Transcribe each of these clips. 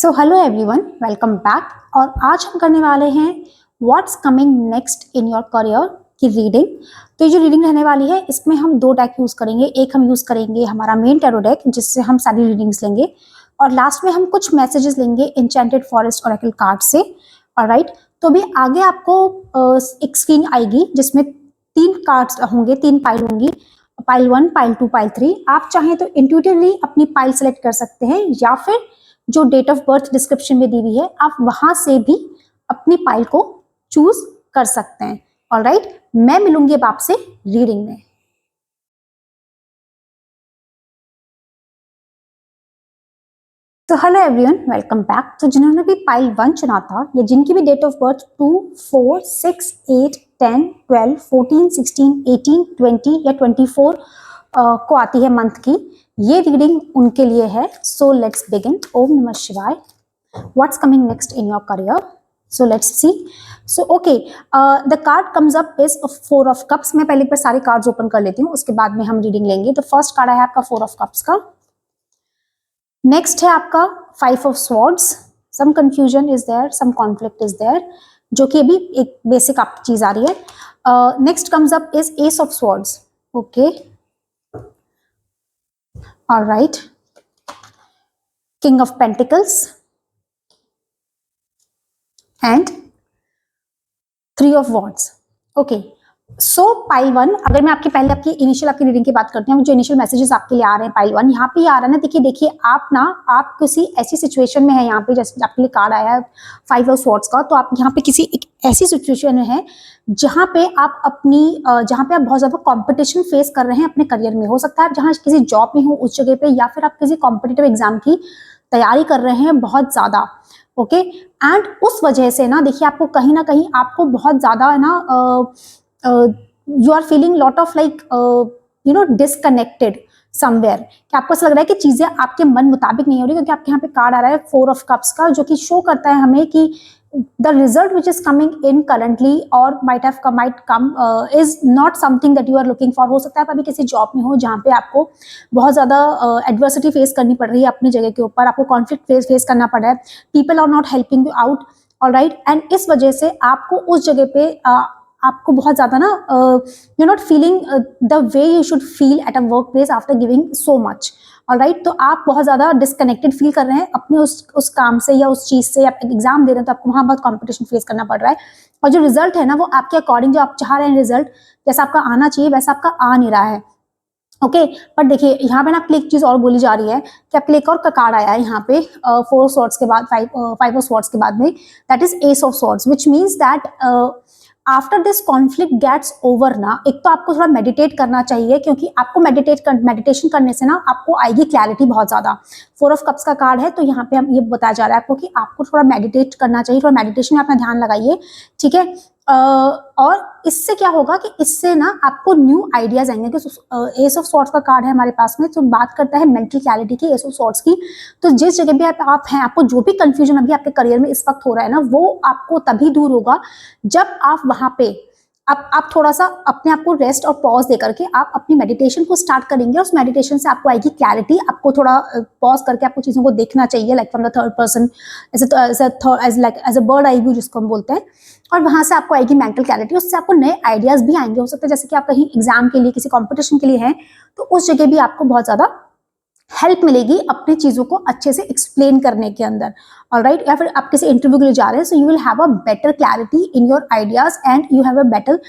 सो hello everyone, welcome back. और आज हम करने वाले हैं what's coming next in your career की रीडिंग। तो ये जो रीडिंग रहने वाली है इसमें हम दो डेक यूज़ करेंगे। एक हम यूज़ करेंगे हमारा मेन टैरो डेक जिससे हम सारी रीडिंग्स लेंगे, और लास्ट में हम कुछ मैसेजेस लेंगे एन्चेंटेड फॉरेस्ट ऑरेकल कार्ड से। ऑलराइट, तो भी आगे आपको एक स्क्रीन आएगी जिसमें तीन कार्ड्स होंगे, तीन पाइल होंगी, पाइल 1, पाइल 2, पाइल 3। आप चाहें तो इंट्यूटिवली अपनी पाइल सेलेक्ट कर सकते हैं, या फिर जो डेट ऑफ बर्थ डिस्क्रिप्शन में दी हुई है आप वहां से भी अपनी पाइल को चूज कर सकते हैं। ऑलराइट, मैं मिलूंगी अब आपसे रीडिंग में। तो हेलो एवरीवन, वेलकम बैक। तो जिन्होंने भी पाइल 1 चुना था या जिनकी भी डेट ऑफ बर्थ 2, 4, 6, 8, 10, 12, 14, 16, 18, 20 या 24 को आती है मंथ की, ये रीडिंग उनके लिए है। So let's begin. ओम नमः शिवाय। What's coming next in your career? So let's C. So okay, the card comes up is 4 of cups. मैं पहले पर सारे कार्ड्स ओपन कर लेती हूँ, उसके बाद में हम रीडिंग लेंगे। तो फर्स्ट कार्ड है आपका 4 ऑफ कप्स का। नेक्स्ट है आपका 5 of swords. Some confusion is there, some conflict is there, जो कि अभी एक बेसिक आपकी चीज आ रही है। Next comes up is ace of swords. Okay, alright. King of pentacles and 3 of wands. Okay, so pile 1, अगर मैं आपकी इनिशियल आपकी रीडिंग की बात करती हूँ, जो इनिशियल मैसेजेस आपके लिए आ रहे हैं पाइल 1, यहाँ पे आ रहा है ना, देखिए आप किसी ऐसी सिचुएशन में है, यहाँ पे जैसे आपके लिए कार्ड आया है 5 ऑफ स्वॉर्ड्स का, तो आप यहाँ पे किसी एक ऐसी सिचुएशन में है जहाँ पे आप बहुत ज्यादा कंपटीशन फेस कर रहे हैं अपने करियर में। हो सकता है आप जहाँ किसी जॉब में हो उस जगह पे, या फिर आप किसी कॉम्पिटिटिव एग्जाम की तैयारी कर रहे हैं बहुत ज्यादा। ओके, एंड उस वजह से ना देखिए आपको कहीं ना कहीं आपको बहुत ज्यादा है ना, you are feeling lot of like disconnected somewhere, कि आपको ऐसा लग रहा है कि चीजें आपके मन मुताबिक नहीं हो रही, क्योंकि आपके यहाँ पे कार्ड आ रहा है 4 ऑफ कप्स का, जो कि शो करता है हमें कि the result which is coming in currently or might come is not something that you are looking for। हो सकता है आप अभी किसी जॉब में हो जहाँ पे आपको बहुत ज्यादा एडवर्सिटी फेस करनी पड़ रही है अपनी जगह के ऊपर, आपको कॉन्फ्लिक्ट फेस करना पड़ रहा है, people are not helping you out. Alright, and इस वजह से आपको उस जगह पे आपको बहुत ज्यादा ना you not feeling the way you should feel at a work place after giving so much. Alright, तो आप बहुत ज्यादा डिस्कनेक्टेड फील कर रहे हैं अपने उस काम से या उस चीज से। आप एग्जाम दे रहे हैं तो आपको वहां बहुत कंपटीशन फेस करना पड़ रहा है, और जो रिजल्ट है ना वो आपके अकॉर्डिंग, जो आप चाह रहे हैं रिजल्ट जैसा आपका आना चाहिए वैसा आपका आ नहीं रहा है। ओके, पर देखिए यहाँ पे ना आपके लिए एक चीज और बोली जा रही है कि आपके लिए एक और कार्ड आया है यहाँ पे 4 स्वॉर्ड्स के बाद, 5 ऑफ स्वॉर्ड्स के बाद में, that is ace of swords, which means that after this conflict gets over ना, एक तो आपको थोड़ा मेडिटेट करना चाहिए, क्योंकि आपको मेडिटेशन करने से ना आपको आएगी क्लैरिटी बहुत ज्यादा। 4 ऑफ कप्स का कार्ड है, तो यहाँ पे हम ये बताया जा रहा है आपको कि आपको थोड़ा मेडिटेट करना चाहिए, थोड़ा मेडिटेशन में अपना ध्यान लगाइए, ठीक है। और इससे क्या होगा कि इससे ना आपको न्यू आइडियाज आएंगे। कि एस ऑफ स्वॉर्ड्स का कार्ड है हमारे पास में, तो बात करता है मेंटल क्लैरिटी की, एस ऑफ स्वॉर्ड्स की। तो जिस जगह पे आप हैं, आपको जो भी कंफ्यूजन अभी आपके करियर में इस वक्त हो रहा है ना, वो आपको तभी दूर होगा जब आप वहां पे आप थोड़ा सा अपने आप को रेस्ट और पॉज दे करके आप अपनी मेडिटेशन को स्टार्ट करेंगे। उस मेडिटेशन से आपको आएगी क्लैरिटी। आपको थोड़ा पॉज करके आपको चीजों को देखना चाहिए, like from the third person, as a bird eye view जिसको हम बोलते हैं, और वहां से आपको आएगी मेंटल क्लैरिटी। उससे आपको नए आइडियाज भी आएंगे। हो सकता है जैसे कि आप कहीं एग्जाम के लिए, किसी कॉम्पिटिशन के लिए हैं, तो उस जगह भी आपको बहुत ज्यादा हेल्प मिलेगी अपनी चीजों को अच्छे से एक्सप्लेन करने के अंदर। ऑलराइट, या फिर आप किसी इंटरव्यू के लिए जा रहे हैं, so you will have a better clarity in your ideas and you have a better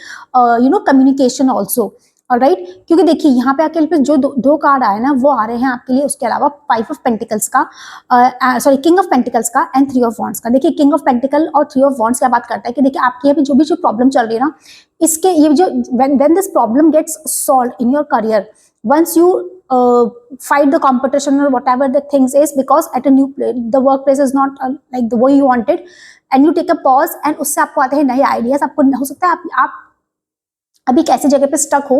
communication also. Alright, क्योंकि देखिए यहाँ पे आपके जो दो कार्ड आए ना वो आ रहे हैं आपके लिए, उसके अलावा 5 ऑफ पेंटिकल्स का, किंग ऑफ पेंटिकल्स का एंड 3 ऑफ वॉन्ड्स का। देखिए किंग ऑफ पेंटिकल और 3 ऑफ वॉन्ड्स क्या बात करता है कि देखिए आपकी अभी जो प्रॉब्लम चल रही है ना, इसके ये जो when this problem gets solved in your career, once you fight the competition or whatever the things is, because at a new place the workplace is not like the way you wanted, and you take a pause and उससे आपको आते हैं नए ideas. आपको हो सकता है आप अभी एक ऐसी जगह पे स्टक हो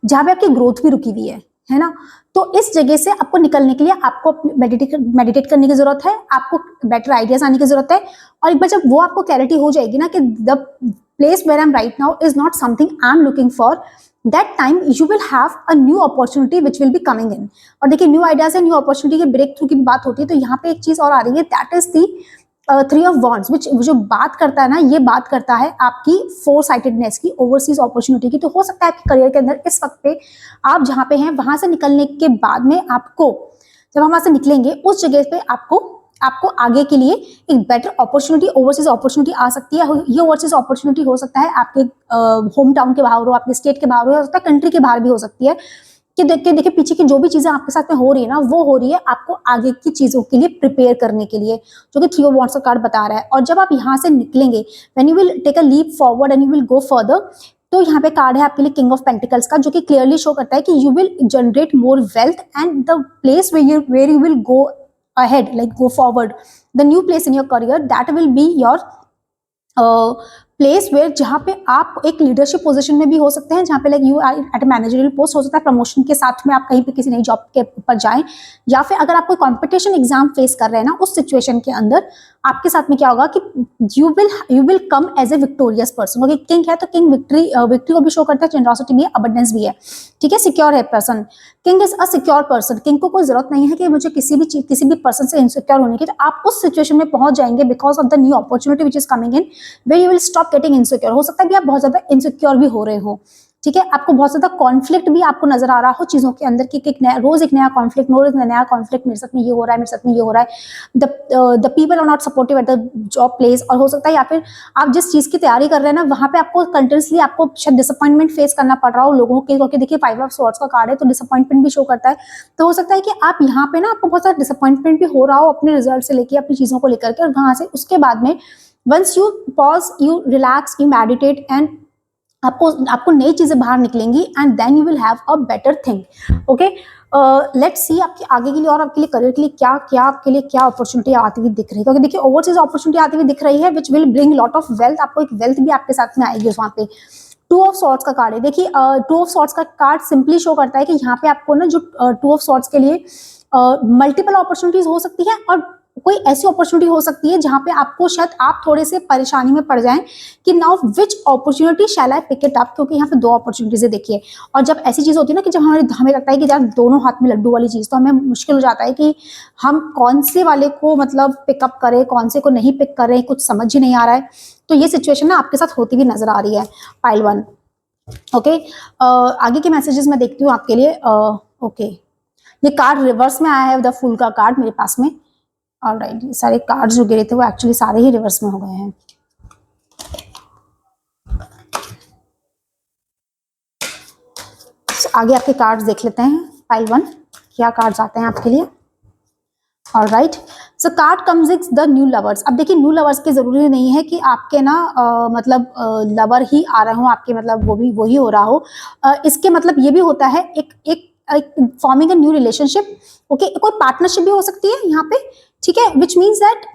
जहां पे आपकी ग्रोथ भी रुकी हुई है ना, तो इस जगह से आपको निकलने के लिए आपको मेडिटेट करने की जरूरत है, आपको बेटर आइडियाज आने की जरूरत है। और एक बार जब वो आपको क्लैरिटी हो जाएगी ना कि the place where I am right now is not something I am looking for, that time you will have a new opportunity which will be coming in. और देखिए न्यू आइडियाज है, न्यू अपॉर्चुनिटी के breakthrough की भी बात होती है, तो यहाँ पे एक चीज और आ रही है, that is the three of wands, which जो बात करता है ना, ये बात करता है आपकी फोर साइटेडनेस की, ओवरसीज अपॉर्चुनिटी की। तो हो सकता है आपके करियर के अंदर इस वक्त पे आप जहाँ पे हैं वहां से निकलने के बाद में आपको, जब हम वहां से निकलेंगे उस जगह पे आपको आगे के लिए एक बेटर अपॉर्चुनिटी, ओवरसीज अपॉर्चुनिटी आ सकती है। ये ओवरसीज अपॉर्चुनिटी हो सकता है आपके होम टाउन के बाहर हो, आपके स्टेट के बाहर हो सकता है कंट्री के बाहर भी हो सकती है, कि देखिए पीछे की जो भी चीजें आपके साथ में हो रही है ना, वो हो रही है आपको आगे की चीजों के लिए प्रिपेयर करने के लिए, जो कि थ्री ऑफ वॉन्ड्स का कार्ड बता रहा है। और जब आप यहाँ से निकलेंगे, when you will take a leap forward and you will go further, तो यहाँ पे कार्ड है आपके लिए किंग ऑफ पेंटिकल्स का, जो कि क्लियरली शो करता है कि you will generate more wealth and the place where you will go ahead, like go forward, the new place in your career, that will be your place where, जहाँ पे आप एक लीडरशिप पोजीशन में भी हो सकते हैं, जहाँ पे like you are at managerial post, हो सकता है प्रमोशन के साथ में आप कहीं पे किसी नई जॉब के ऊपर जाएं, या फिर अगर आप कोई कंपटीशन एग्जाम फेस कर रहे हैं ना, उस सिचुएशन के अंदर आपके साथ में क्या होगा कि you will come as a victorious person. Okay, king है तो किंग विक्ट्री को भी शो करता है, जेनरॉसिटी भी है, अबंडेंस भी है, ठीक है, सिक्योर है person. King is a secure person. King को कोई जरूरत नहीं है कि मुझे किसी भी पर्सन से इनसिक्योर होने की, तो आप उस सिचुएशन में पहुंच जाएंगे because of the new opportunity which is coming in, where you will stop getting insecure. हो सकता है कि आप बहुत ज्यादा इनसिक्योर भी हो रहे हो, ठीक है, आपको बहुत ज्यादा कॉन्फ्लिक्ट भी आपको नजर आ रहा हो चीजों के अंदर कि रोज एक नया कॉन्फ्लिक्ट, मेरे साथ में ये हो रहा है, मेरे साथ में ये हो रहा है, the people are not supportive at the job place. और हो सकता है या फिर आप जिस चीज की तैयारी कर रहे हैं ना, वहां पे आपको कंटिन्यूसली आपको शायद डिसअपॉइंटमेंट फेस करना पड़ रहा हो लोगों के, क्योंकि देखिए फाइव ऑफ स्वॉर्ड्स का कार्ड है, तो डिसअपॉइंटमेंट भी शो करता है। तो हो सकता है कि आप यहाँ पे ना आपको बहुत सारा डिसअपॉइंटमेंट भी हो रहा हो अपने रिजल्ट से लेके, अपनी चीजों को लेकर के, और वहां से उसके बाद में once you pause, you relax, you meditate, and आपको नई चीजें बाहर निकलेंगी, and then you will have a better thing. Okay, let's see आपके आगे के लिए और आपके लिए करियर के लिए क्या आपके लिए क्या अपॉर्चुनिटी आती हुई दिख रही है, क्योंकि देखिए ओवरसीज अपॉर्चुनिटी आती हुई दिख रही है, which will bring lot of wealth. आपको एक वेल्थ भी आपके साथ में आएगी वहां पे। टू ऑफ सॉर्ड्स का कार्ड है, देखिए टू ऑफ सॉर्ड्स का कार्ड सिंपली शो करता है कि यहाँ पे आपको ना जो टू ऑफ सॉर्ड्स के लिए मल्टीपल अपॉर्चुनिटीज हो सकती है, और कोई ऐसी अपॉर्चुनिटी हो सकती है जहां पे आपको शायद आप थोड़े से परेशानी में पड़ जाएं कि now which opportunity shall I pick it up, क्योंकि यहाँ पे दो अपॉर्चुनिटीज है। देखिए, और जब ऐसी चीज होती है ना कि जब हमें लगता है कि यार दोनों हाथ में लड्डू वाली चीज, तो हमें मुश्किल हो जाता है कि हम कौन से वाले को मतलब पिकअप करें, कौन से को नहीं पिक कर रहे हैं, कुछ समझ ही नहीं आ रहा है। तो ये सिचुएशन ना आपके साथ होती हुई नजर आ रही है पाइल वन। ओके, आगे के मैसेजेस मैं देखती हूँ आपके लिए। ओके, ये कार्ड रिवर्स में आया है, द फूल का कार्ड मेरे पास में। ऑलराइट, सारे कार्ड्स जो गिरे थे वो एक्चुअली सारे ही रिवर्स में हो गए हैं। आगे आपके कार्ड्स देख लेते हैं पाइल वन, क्या कार्ड्स आते हैं आपके लिए। Alright, so card comes is the new lovers. अब देखिए न्यू लवर्स के जरूरी नहीं है कि आपके ना मतलब लवर ही आ रहे हो आपके, मतलब वो ही हो रहा हो। इसके मतलब ये भी होता है एक forming a new relationship. Okay, कोई पार्टनरशिप भी हो सकती है यहाँ पे, ठीक है, विच means that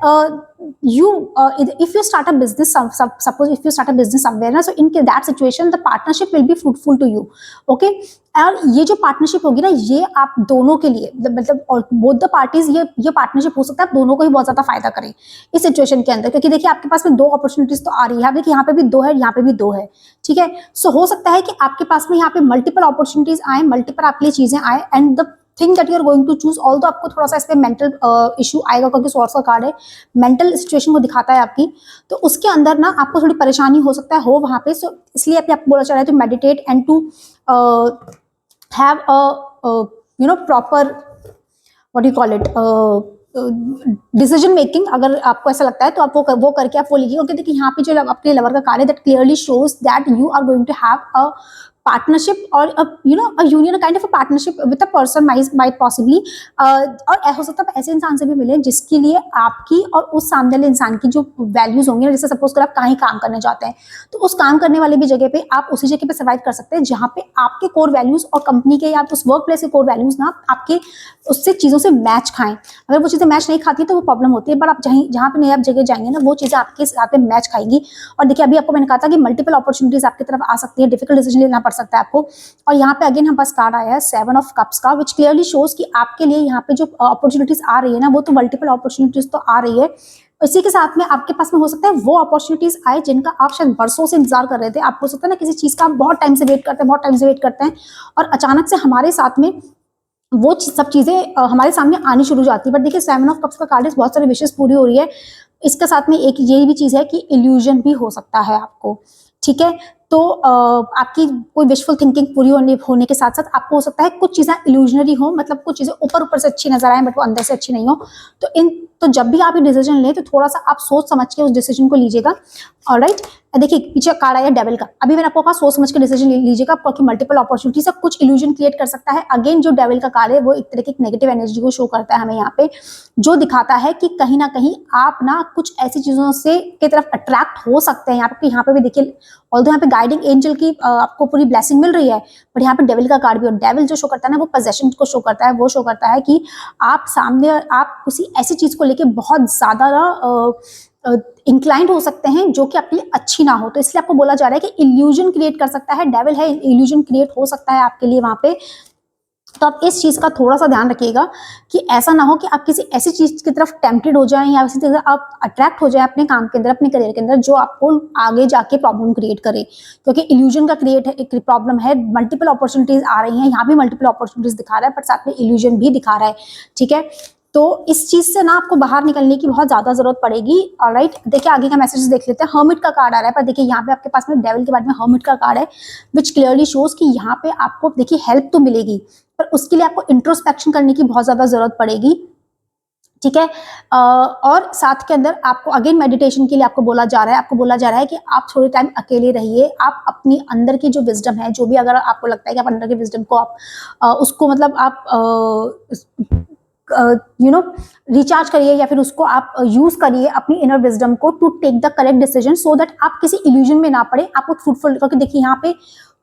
if you start a business, suppose if you start a business somewhere ना, so in that situation the partnership will be fruitful to you. Okay, और ये जो पार्टनरशिप होगी ना, ये आप दोनों के लिए मतलब बोथ द पार्टीज, ये पार्टनरशिप हो सकता है आप दोनों को ही बहुत ज्यादा फायदा करे इस सिचुएशन के अंदर, क्योंकि देखिए आपके पास में दो अपॉर्चुनिटीज तो आ रही है। देखिए यहाँ पे भी दो है, यहाँ पे भी दो है, ठीक है। सो हो सकता है कि आपके पास में यहाँ पे मल्टीपल अपॉर्चुनिटीज आए, मल्टीपल आपके लिए चीजें आए, and the thing that you are going to choose, although आपको थोड़ा सा इस पे मेंटल इशू आएगा, क्योंकि स्वॉर्ड्स का कार्ड है, मेंटल सिचुएशन को दिखाता है आपकी, तो उसके अंदर ना आपको थोड़ी परेशानी हो सकता है हो वहां पे। सो इसलिए आपको बोला जा रहा है to meditate and to have a you know proper what you call it decision making. अगर आपको ऐसा लगता है तो आप वो करके आप वो लीजिए, क्योंकि देखिए यहाँ पे जो आपके लवर का कार्ड है, that clearly shows that you are going to have a partnership और a union, kind of a partnership with a person might possibly, और हो सकता है ऐसे इंसान से भी मिले जिसके लिए आपकी और उस सामने वाले इंसान की जो वैल्यूज होंगी, जैसे सपोज कर आप कहीं काम करने जाते हैं, तो उस काम करने वाले भी जगह पे आप उसी जगह पे सर्वाइव कर सकते हैं जहाँ पे आपके कोर वैल्यूज और कंपनी के या उस वर्क प्लेस के कोर वैल्यूज ना आपके उससे चीजों से मैच खाएं। अगर वो चीजें मैच नहीं खाती तो वो प्रॉब्लम होती है, बट आप जहाँ पे नई आप जगह जाएंगे ना, वो चीजें आपके साथ में मैच खाएंगी। और देखिए अभी आपको मैंने कहा था कि मल्टीपल अपॉर्चुनिटीज आपकी तरफ आ सकती है, डिफिकल्ट डिसीजन लेना पड़ सकता है आपको। और यहाँ पे अगेन हम पास कार्ड आया है 7 ऑफ कप्स का, विच क्लियरली शोज कि आपके लिए यहाँ पे जो अपॉर्चुनिटीज आ रही है ना, वो तो मल्टीपल अपॉर्चुनिटीज तो आ रही है, इसी के साथ में आपके पास में हो सकता है वो अपॉर्चुनिटीज आए जिनका आप शायद बरसों से इंतजार कर रहे थे। आप हो सकता है ना किसी चीज का आप बहुत टाइम से वेट करते हैं, बहुत टाइम से वेट करते हैं, और अचानक से हमारे साथ में वो सब चीजें हमारे सामने आनी शुरू हो जाती है। बट देखिए 7 ऑफ कप्स का कार्ड है, बहुत सारी विशेष पूरी हो रही है। इसके साथ में एक ये भी चीज है कि इल्यूजन भी हो सकता है आपको, ठीक है। तो आपकी कोई विशफुल थिंकिंग पूरी होने के साथ साथ आपको हो सकता है कुछ चीजें इल्यूजनरी हो, मतलब कुछ चीजें ऊपर ऊपर से अच्छी नजर आए बट वो अंदर से अच्छी नहीं हो। तो जब भी आप ये डिसीजन लें तो थोड़ा सा आप सोच समझ के उस डिसीजन को लीजिएगा। ऑलराइट, देखिए पीछे कार्ड आया डेविल का। अभी मैंने आपको कहा सोच समझ के डिसीजन लीजिएगा, आपको मल्टीपल अपॉर्चुनिटीज है, कुछ इल्यूजन क्रिएट कर सकता है। अगेन जो डेविल का कार्ड है वो एक तरह की नेगेटिव एनर्जी को शो करता है हमें यहाँ पे, जो दिखाता है कि कहीं ना कहीं आप ना कुछ ऐसी चीजों से की तरफ अट्रैक्ट हो सकते हैं। यहाँ पे भी देखिए, ऑल्दो यहाँ पे गाइडिंग एंजल की आपको पूरी ब्लेसिंग मिल रही है, बट यहाँ पे डेविल का कार्ड भी, और डेविल जो शो करता है ना वो पोजेशन को शो करता है। वो शो करता है कि आप सामने आप किसी ऐसी चीज को लेके बहुत ज्यादा इंक्लाइंड हो सकते हैं जो कि आपके लिए अच्छी ना हो। तो इसलिए आपको बोला जा रहा है कि इल्यूजन क्रिएट कर सकता है, डेविल है, इल्यूजन क्रिएट हो सकता है आपके लिए वहां पे। तो आप इस चीज का थोड़ा सा ध्यान रखिएगा कि ऐसा ना हो कि आप किसी ऐसी चीज की तरफ टेम्प्टेड हो जाएं या इसी तरह आप अट्रैक्ट हो जाए अपने काम के अंदर, अपने करियर के अंदर, जो आपको आगे जाके प्रॉब्लम क्रिएट करे। क्योंकि इल्यूजन का क्रिएट है, एक प्रॉब्लम है, मल्टीपल अपॉर्चुनिटीज आ रही हैं, यहाँ भी मल्टीपल अपॉर्चुनिटीज दिखा रहा है, पर साथ में इल्यूजन भी दिखा रहा है, ठीक है। तो इस चीज से ना आपको बाहर निकलने की बहुत ज्यादा जरूरत पड़ेगी। ऑलराइट, देखिए आगे का मैसेज देख लेते हैं। हर्मिट का कार्ड आ रहा है, पर देखिए यहाँ पे आपके पास में डेविल के बाद में हर्मिट का कार्ड है, विच क्लियरली शोज कि यहाँ पे आपको देखिए हेल्प तो मिलेगी, पर उसके लिए आपको इंट्रोस्पेक्शन करने की बहुत ज्यादा जरूरत पड़ेगी, ठीक है। और साथ के अंदर आपको अगेन मेडिटेशन के लिए आपको बोला जा रहा है, कि आप थोड़े टाइम अकेले रहिए, आप अपनी अंदर की जो विजडम है, जो भी अगर आपको लगता है कि आप अंदर की विजडम को आप उसको मतलब आप रिचार्ज करिए, या फिर उसको आप यूज करिए अपनी इनर विजडम को to take the correct decision, so that आप किसी इल्यूजन में ना पड़े, आपको फ्रूटफुल। क्योंकि देखिए यहाँ पे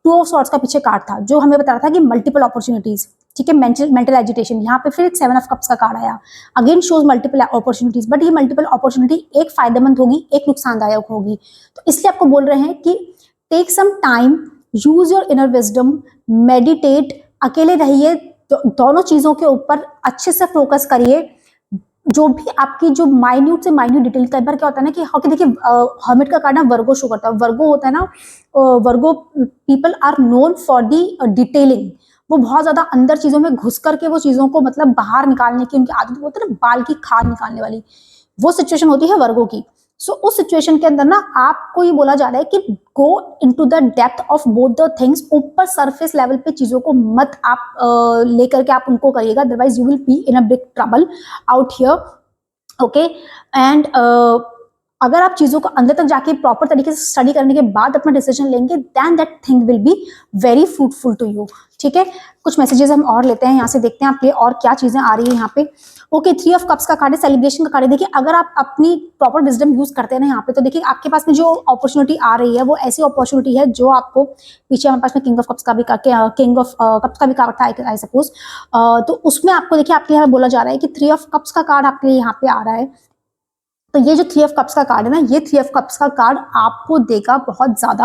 2 ऑफ सॉर्ड्स का पीछे कार्ड था जो हमें बता रहा था कि मल्टीपल अपॉर्चुनिटीज, ठीक है, मेंटल एजिटेशन। यहाँ पे फिर एक 7 ऑफ कप्स का कार्ड आया, again shows multiple opportunities, but ये मल्टीपल अपॉर्चुनिटी एक फायदेमंद होगी, एक नुकसानदायक होगी। तो इसलिए आपको बोल रहे हैं कि take some time, use your inner wisdom, meditate, अकेले रहिए, दोनों चीजों के ऊपर अच्छे से फोकस करिए। जो भी आपकी जो माइन्यूट से माइन्यूट डिटेल, कई बार क्या होता है ना कि देखिए हर्मिट का कार्ड ना वर्गो शो करता है। वर्गो होता है ना, Virgo people are known for the detailing. वो बहुत ज्यादा अंदर चीजों में घुस करके वो चीजों को मतलब बाहर निकालने की उनकी आदत होती है ना, बाल की खाद निकालने वाली, वो सिचुएशन होती है वर्गो की। सो उस सिचुएशन के अंदर ना आपको ये बोला जा रहा है कि go into the depth of both the things. ऊपर सरफेस लेवल पे चीजों को मत आप लेकर के आप उनको करिएगा, otherwise you will be in a big trouble out here, okay. And अगर आप चीजों को अंदर तक जाके प्रॉपर तरीके से स्टडी करने के बाद अपना डिसीजन लेंगे, then that thing will be very fruitful to you, ठीक है। कुछ मैसेजेस हम और लेते हैं, यहाँ से देखते हैं आपके और क्या चीजें आ रही है यहाँ पे। ओके, 3 ऑफ कप्स का कार्ड है, सेलिब्रेशन का कार्ड है। देखिए अगर आप अपनी प्रॉपर विजडम यूज करते हैं ना यहाँ पे, तो देखिए आपके पास में जो अपॉर्चुनिटी आ रही है वो ऐसी अपॉर्चुनिटी है जो आपको, पीछे हमारे पास में किंग ऑफ कप्स का भी कार्ड था आई सपोज, तो उसमें आपको देखिए आपके यहाँ बोला जा रहा है कि 3 ऑफ कप्स का कार्ड आपके लिए यहाँ पे आ रहा है। तो ये जो 3 ऑफ कप्स का कार्ड है ना, ये 3 ऑफ कप्स का कार्ड आपको देगा बहुत ज्यादा,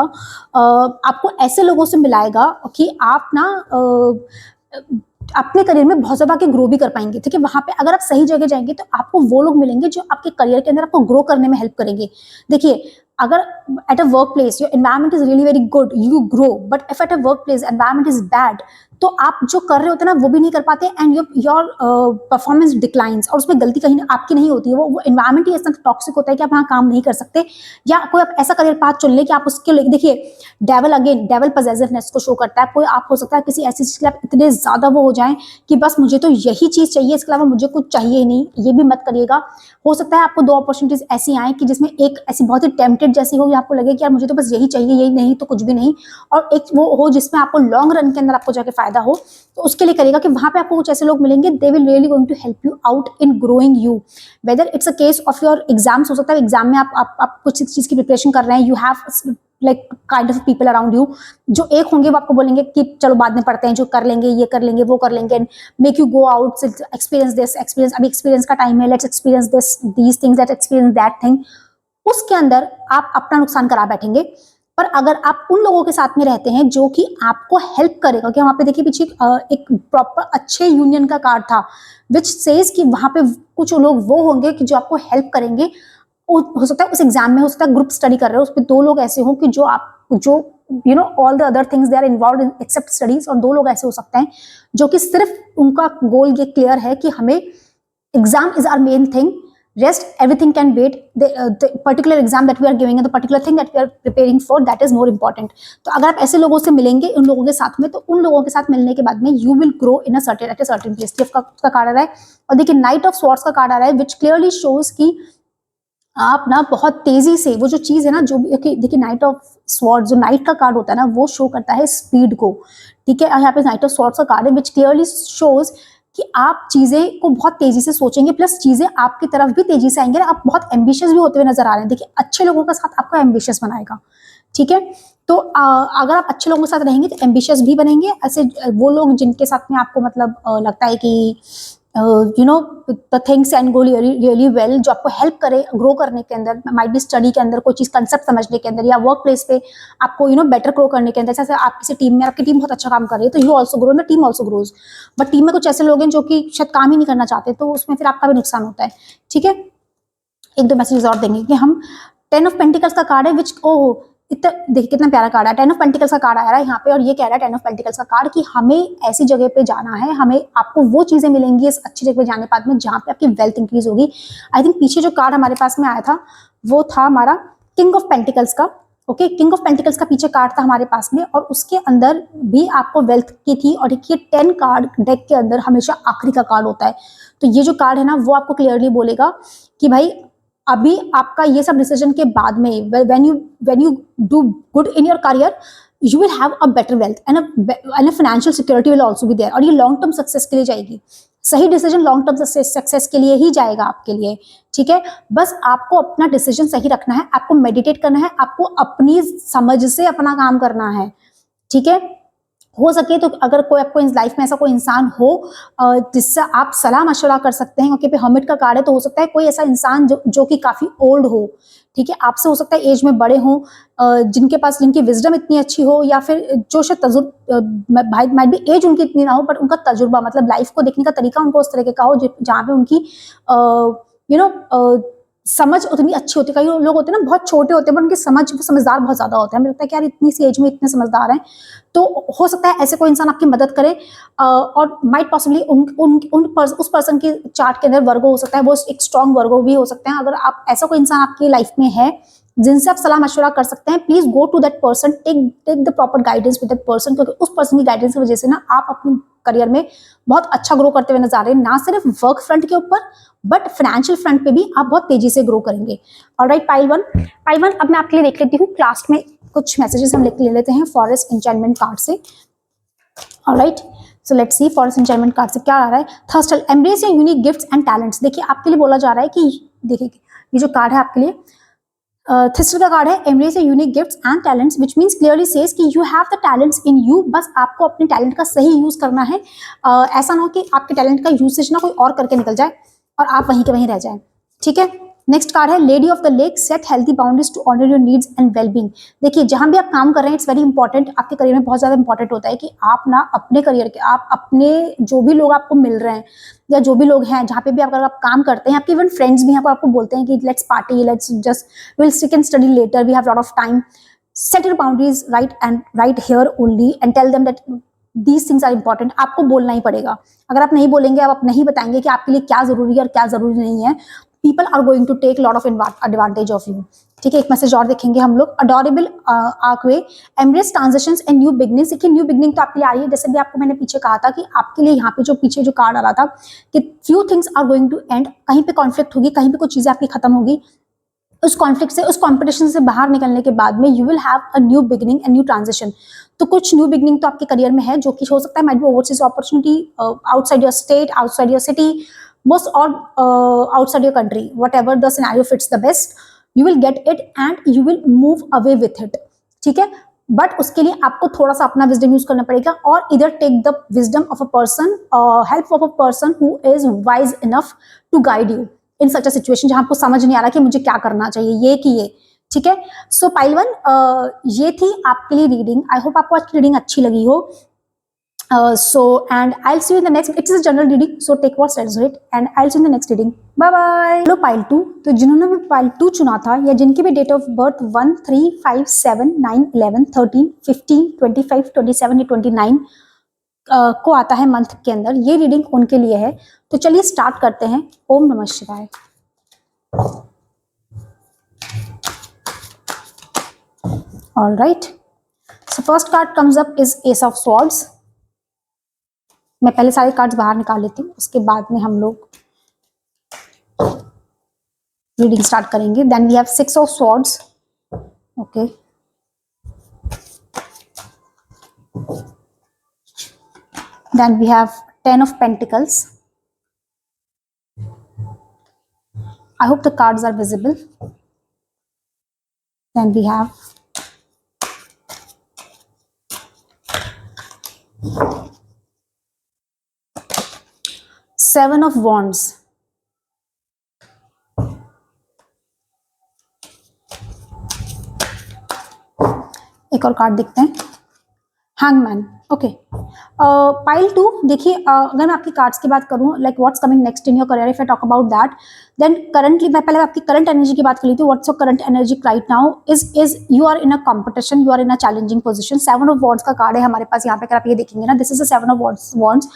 आपको ऐसे लोगों से मिलाएगा कि आप ना अपने करियर में बहुत ज्यादा आगे ग्रो भी कर पाएंगे, ठीक है। वहां पे अगर आप सही जगह जाएंगे तो आपको वो लोग मिलेंगे जो आपके करियर के अंदर आपको ग्रो करने में हेल्प करेंगे। देखिए अगर at a work place your environment is really very good, you grow, but if at a work place environment is bad, तो आप जो कर रहे होते हैं ना वो भी नहीं कर पाते, एंड योर परफॉर्मेंस डिक्लाइंस, और उसमें गलती कहीं आपकी नहीं होती है, वो एनवायरमेंट ही ऐसा टॉक्सिक होता है कि आप वहाँ काम नहीं कर सकते, या कोई आप ऐसा करियर पाथ चुन ले कि आप उसके लिए, देखिए डेवल पजेसिवनेस को शो करता है। कोई आप हो सकता है किसी ऐसी चीज के लिए आप इतने ज्यादा वो हो जाएं कि बस मुझे तो यही चीज चाहिए, इसके अलावा मुझे कुछ चाहिए ही नहीं, ये भी मत करिएगा। हो सकता है आपको 2 अपॉर्चुनिटीज ऐसी आए कि जिसमें एक ऐसी बहुत ही टेम्पटेड जैसी हो, आपको लगे कि यार मुझे तो बस यही चाहिए, यही नहीं तो कुछ भी नहीं, और एक वो हो जिसमें आपको लॉन्ग रन के अंदर आपको जाके फायदा हो, तो उसके लिए करेगा कि वहां पे आपको कुछ ऐसे लोग मिलेंगे, they will really going to help you out in growing you. Whether it's a case of your exams, हो सकता है एग्जाम में आप कुछ चीज की प्रिपरेशन कर रहे हैं, you have like kind of people around you, जो एक होंगे वो आपको बोलेंगे कि चलो बाद में पढ़ते हैं, जो कर लेंगे, ये कर लेंगे, वो कर लेंगे, make you go out, experience this, experience, अभी एक्सपीरियंस का टाइम है, let's experience this, these things, let's experience that thing. उसके अंदर आप अपना नुकसान करा बैठेंगे, पर अगर आप उन लोगों के साथ में रहते हैं जो कि आपको हेल्प करेगा, कि वहाँ पे देखिए पीछे एक प्रॉपर अच्छे यूनियन का कार्ड था विच सेज कि वहाँ पे कुछ लोग वो होंगे कि जो आपको हेल्प करेंगे। हो सकता है उस एग्जाम में, हो सकता है ग्रुप स्टडी कर रहे हो, उस पर 2 लोग ऐसे हो कि जो all the other things they are involve in except studies, और 2 लोग ऐसे हो सकते हैं जो कि सिर्फ उनका गोल ये क्लियर है कि हमें exam is our main thing, rest everything can wait, the particular exam that we are giving and the particular thing that we are preparing for, that is more important. तो अगर आप ऐसे लोगों से मिलेंगे, उन लोगों के साथ में, तो उन लोगों के साथ मिलने के बाद में you will grow in a certain at a certain place। TF का कार्ड आ रहा है, और देखिए नाइट ऑफ स्वॉर्ड्स का कार्ड आ रहा है which clearly shows कि आप ना बहुत तेजी से वो जो चीज है ना, जो देखिए नाइट ऑफ स्वॉर्ड्स, जो नाइट का कार्ड होता है ना, वो शो करता है स्पीड को, ठीक है। यहाँ पे नाइट ऑफ स्वॉर्ड्स का कार्ड है विच क्लियरली शोज कि आप चीजें को बहुत तेजी से सोचेंगे, प्लस चीजें आपकी तरफ भी तेजी से आएंगे, आप बहुत एम्बिशियस भी होते हुए नजर आ रहे हैं। देखिए अच्छे लोगों के साथ आपको एम्बिशियस बनाएगा, ठीक है। तो अगर आप अच्छे लोगों के साथ रहेंगे तो एम्बिशियस भी बनेंगे। ऐसे वो लोग जिनके साथ में आपको मतलब लगता है कि the things and go really well, जो आपको हेल्प करे ग्रो करने के अंदर, माइट बी स्टडी के अंदर, कोई चीज कंसेप्ट समझने के अंदर, या वर्क प्लेस पे आपको बेटर ग्रो करने के अंदर। जैसे आप किसी टीम में, आपकी टीम बहुत अच्छा काम कर रही है, तो you also grow, the team also grows. But team में कुछ ऐसे लोग हैं जो कि शायद काम ही नहीं करना चाहते, तो उसमें फिर आपका भी नुकसान होता है, ठीक है। 1-2 मैसेजेस और देंगे कि हम 10 ऑफ पेंटिकल्स का कार्ड है विच इतना देखिए कितना प्यारा कार्ड है, 10 ऑफ पेंटिकल्स का कार्ड आ रहा है यहाँ पे, और ये कह रहा है 10 ऑफ पेंटिकल्स का कार्ड कि हमें ऐसी जगह पे जाना है, हमें आपको वो चीजें मिलेंगी इस अच्छी जगह पे जाने बाद में जहाँ पे आपकी वेल्थ इंक्रीज होगी। आई थिंक पीछे जो कार्ड हमारे पास में आया था वो था हमारा किंग ऑफ पेंटिकल्स का, ओके। किंग ऑफ पेंटिकल्स का पीछे कार्ड था हमारे पास में, और उसके अंदर भी आपको वेल्थ की थी। और देखिए 10 कार्ड डेक के अंदर हमेशा आखिरी का कार्ड होता है, तो ये जो कार्ड है ना वो आपको क्लियरली बोलेगा कि भाई अभी आपका ये सब डिसीजन के बाद में, when you do good in your career, you will have a better wealth and a financial security will also be there, और ये लॉन्ग टर्म सक्सेस के लिए जाएगी। सही डिसीजन लॉन्ग टर्म सक्सेस के लिए ही जाएगा आपके लिए, ठीक है। बस आपको अपना डिसीजन सही रखना है, आपको मेडिटेट करना है, आपको अपनी समझ से अपना काम करना है, ठीक है। हो सके तो अगर कोई आपको लाइफ में ऐसा कोई इंसान हो जिससे आप सलाह मशवरा कर सकते हैं, क्योंकि हर्मिट का कार्ड है, तो हो सकता है कोई ऐसा इंसान जो कि काफी ओल्ड हो, ठीक है, आपसे हो सकता है एज में बड़े हों, जिनकी विजडम इतनी अच्छी हो, या फिर जो शायद माइट भी एज उनकी इतनी ना हो, बट उनका तजुर्बा, मतलब लाइफ को देखने का तरीका उनको उस तरह का हो जहाँ पे उनकी समझ उतनी अच्छी होती है। कई लोग होते हैं ना बहुत छोटे होते हैं, पर उनकी समझदार बहुत ज्यादा होते हैं। मुझे लगता है कि यार इतनी सी एज में इतने समझदार हैं, तो हो सकता है ऐसे कोई इंसान आपकी मदद करे, और माइट पॉसिबली उस पर्सन के चार्ट के अंदर वर्गो हो सकता है, वो एक स्ट्रॉन्ग वर्गो भी हो सकते हैं। अगर आप ऐसा कोई इंसान आपकी लाइफ में है जिनसे आप सलाह मशवरा कर सकते हैं, please go to that person, take the proper guidance with that person, क्योंकि उस पर्सन की गाइडेंस की वजह से ना आप अपनी करियर में बहुत अच्छा ग्रो करते हुए नजर आ रहे हैं, ना सिर्फ वर्क फ्रंट के ऊपर बट फाइनेंशियल फ्रंट पे भी आप बहुत तेजी से ग्रो करेंगे। ऑलराइट, पाइल वन अब मैं आपके लिए देख लेती हूँ, लास्ट में कुछ मैसेजेस हम ले लेते हैं फॉरेस्ट एन्चेंटमेंट कार्ड से। Alright, so let's see forest enchantment card से क्या आ रहा है। Thistle, embrace your unique gifts and talents. देखिए आपके लिए बोला जा रहा है कि देखिए ये जो कार्ड है आपके लिए, थ्रिस्टल का कार्ड है, embrace your unique gifts and talents, which means clearly says कि you have the talents in you, बस आपको अपने टैलेंट का सही यूज करना है। ऐसा ना हो कि आपके टैलेंट का यूसेज ना कोई और करके निकल जाए और आप वहीं के वहीं रह जाए, ठीक है। नेक्स्ट कार्ड है lady of the lake, set healthy boundaries to honour your needs and wellbeing. देखिए जहां भी आप काम कर रहे हैं, इट्स वेरी इंपॉर्टेंट, आपके करियर में बहुत ज्यादा इंपॉर्टेंट होता है कि आप ना अपने करियर के, आप अपने जो भी लोग आपको मिल रहे हैं या जो भी लोग हैं जहाँ पे भी अगर आप काम करते हैं, आपके इवन फ्रेंड्स भी यहाँ पर आपको बोलते हैं कि let's party, let's just will stick and study later, we have lot of time, set your boundaries right here only and tell them that these things are important. आपको बोलना ही पड़ेगा, अगर आप नहीं बोलेंगे, आप नहीं बताएंगे कि आपके लिए क्या जरूरी है और क्या जरूरी नहीं है, people are going to take lot of advantage of you, ठीक है। एक मैसेज और देखेंगे हम लोग, adorable archway, embrace transitions and new beginnings. देखिए न्यू बिगनिंग तो आपके लिए आ रही है, जैसे भी आपको मैंने पीछे कहा था कि आपके लिए यहाँ पे जो पीछे जो कार्ड आ रहा था कि few things are going to end, कहीं पे कॉन्फ्लिक्ट होगी, कहीं पे कुछ चीजें आपकी खत्म होगी, उस कॉन्फ्लिक्ट से, उस कॉम्पिटिशन से बाहर निकलने के बाद में you will have a new beginning and new transition. तो कुछ न्यू बिगिनिंग तो आपके करियर में है, जो कि हो सकता है might be overseas opportunity, outside your state, outside your city, most or outside your country, whatever the scenario fits the best, you will get it and you will move away with it, ठीक है। But उसके लिए आपको थोड़ा सा अपना wisdom use करना पड़ेगा, और इधर take the wisdom of a person, help of a person who is wise enough to guide you in such a situation जहां आपको समझ नहीं आ रहा कि मुझे क्या करना चाहिए, ये कि ये, ठीक है। सो पाइल 1 ये थी आपके लिए रीडिंग। आई होप आपको आज की रीडिंग अच्छी लगी हो। So and I'll see you in the next. It is a general reading, so take what stands with it, and I'll see you in the next reading. Bye bye. Low pile 2, तो जिन्होंने भी pile 2 चुना था या जिनकी भी date of birth 1, 3, 5, 7, 9, 11, 13, 15, 25, 27 या 29 को आता है मंथ के अंदर, ये रीडिंग उनके लिए है। तो चलिए स्टार्ट करते हैं। ओम नमः शिवाय। All right. So first card comes up is Ace of Swords. मैं पहले सारे कार्ड्स बाहर निकाल लेती हूँ, उसके बाद में हम लोग रीडिंग स्टार्ट करेंगे। Then we have 6 of Swords. Okay, then we have 10 of Pentacles. I hope the cards are visible. Then we have Seven of Wands. एक और कार्ड देखते हैं, हैंगमैन। ओके, पाइल 2 देखिए, अगर मैं आपकी कार्ड्स की बात करूं, like what's coming next in your career, if I talk about that, then currently मैं पहले आपकी करंट एनर्जी की बात कर ली थी। What's your current energy right now is you are in a competition, you are in a challenging position. 7 of Wands का card है हमारे पास यहाँ पे, अगर आप ये देखेंगे ना, this is a 7 of Wands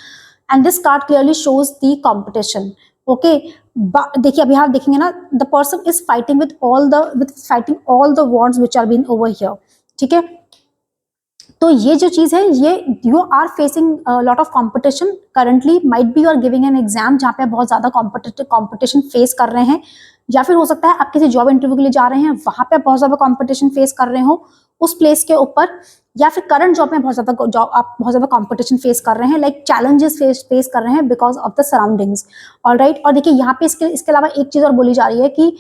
and this card clearly shows the competition. Okay, देखिए अभी आप देखेंगे ना, the person is fighting with all the wands which are being over here. ठीक है, तो ये जो चीज है, ये you are facing lot of competition currently. Might be you are giving an exam जहाँ पे बहुत ज्यादा कॉम्पिटिशन फेस कर रहे हैं, या फिर हो सकता है आप किसी जॉब इंटरव्यू के लिए जा रहे हैं, वहां पे बहुत ज्यादा कॉम्पिटिशन फेस कर रहे हो उस प्लेस के ऊपर, या फिर करंट जॉब में आप बहुत ज्यादा कॉम्पिटिशन फेस कर रहे हैं, लाइक चैलेंजेस फेस कर रहे हैं because of the surroundings. Alright, और देखिए यहाँ पे इसके अलावा एक चीज और बोली जा रही है कि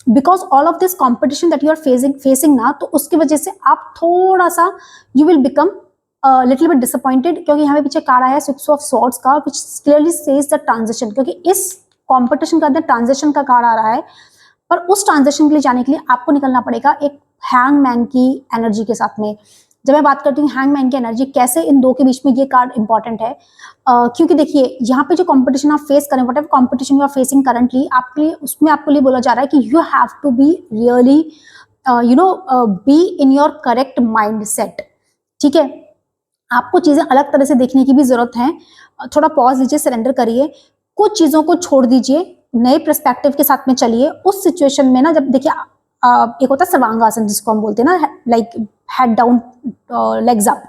because all of this competition that you are facing ना, तो उसकी वजह से आप थोड़ा सा you will become little bit disappointed, क्योंकि यहाँ पे पीछे कार्ड आया 6 of Swords का, which clearly says the transition, क्योंकि इस कॉम्पिटिशन के अंदर ट्रांजिशन का कार्ड आ रहा है, पर उस ट्रांजिशन के लिए जाने के लिए आपको निकलना पड़ेगा एक हैंगमैन की एनर्जी के साथ में। जब मैं बात करती हूँ हैंगमैन की एनर्जी, कैसे इन दो के बीच में ये कार्ड इंपॉर्टेंट है, क्योंकि देखिए यहाँ पे जो कंपटीशन आप फेस करें, whatever competition you are facing currently, आपके लिए उसमें आपको लिए बोला जा रहा है कि you have to be really be in your correct mind set. ठीक है, आपको चीजें अलग तरह से देखने की भी जरूरत है। थोड़ा पॉज लीजिए, सरेंडर करिए, कुछ चीजों को छोड़ दीजिए, नए पर्सपेक्टिव के साथ में चलिए। उस सिचुएशन में ना, जब देखिए एक होता है सर्वांगासन जिसको हम बोलते हैं ना, like head down legs up,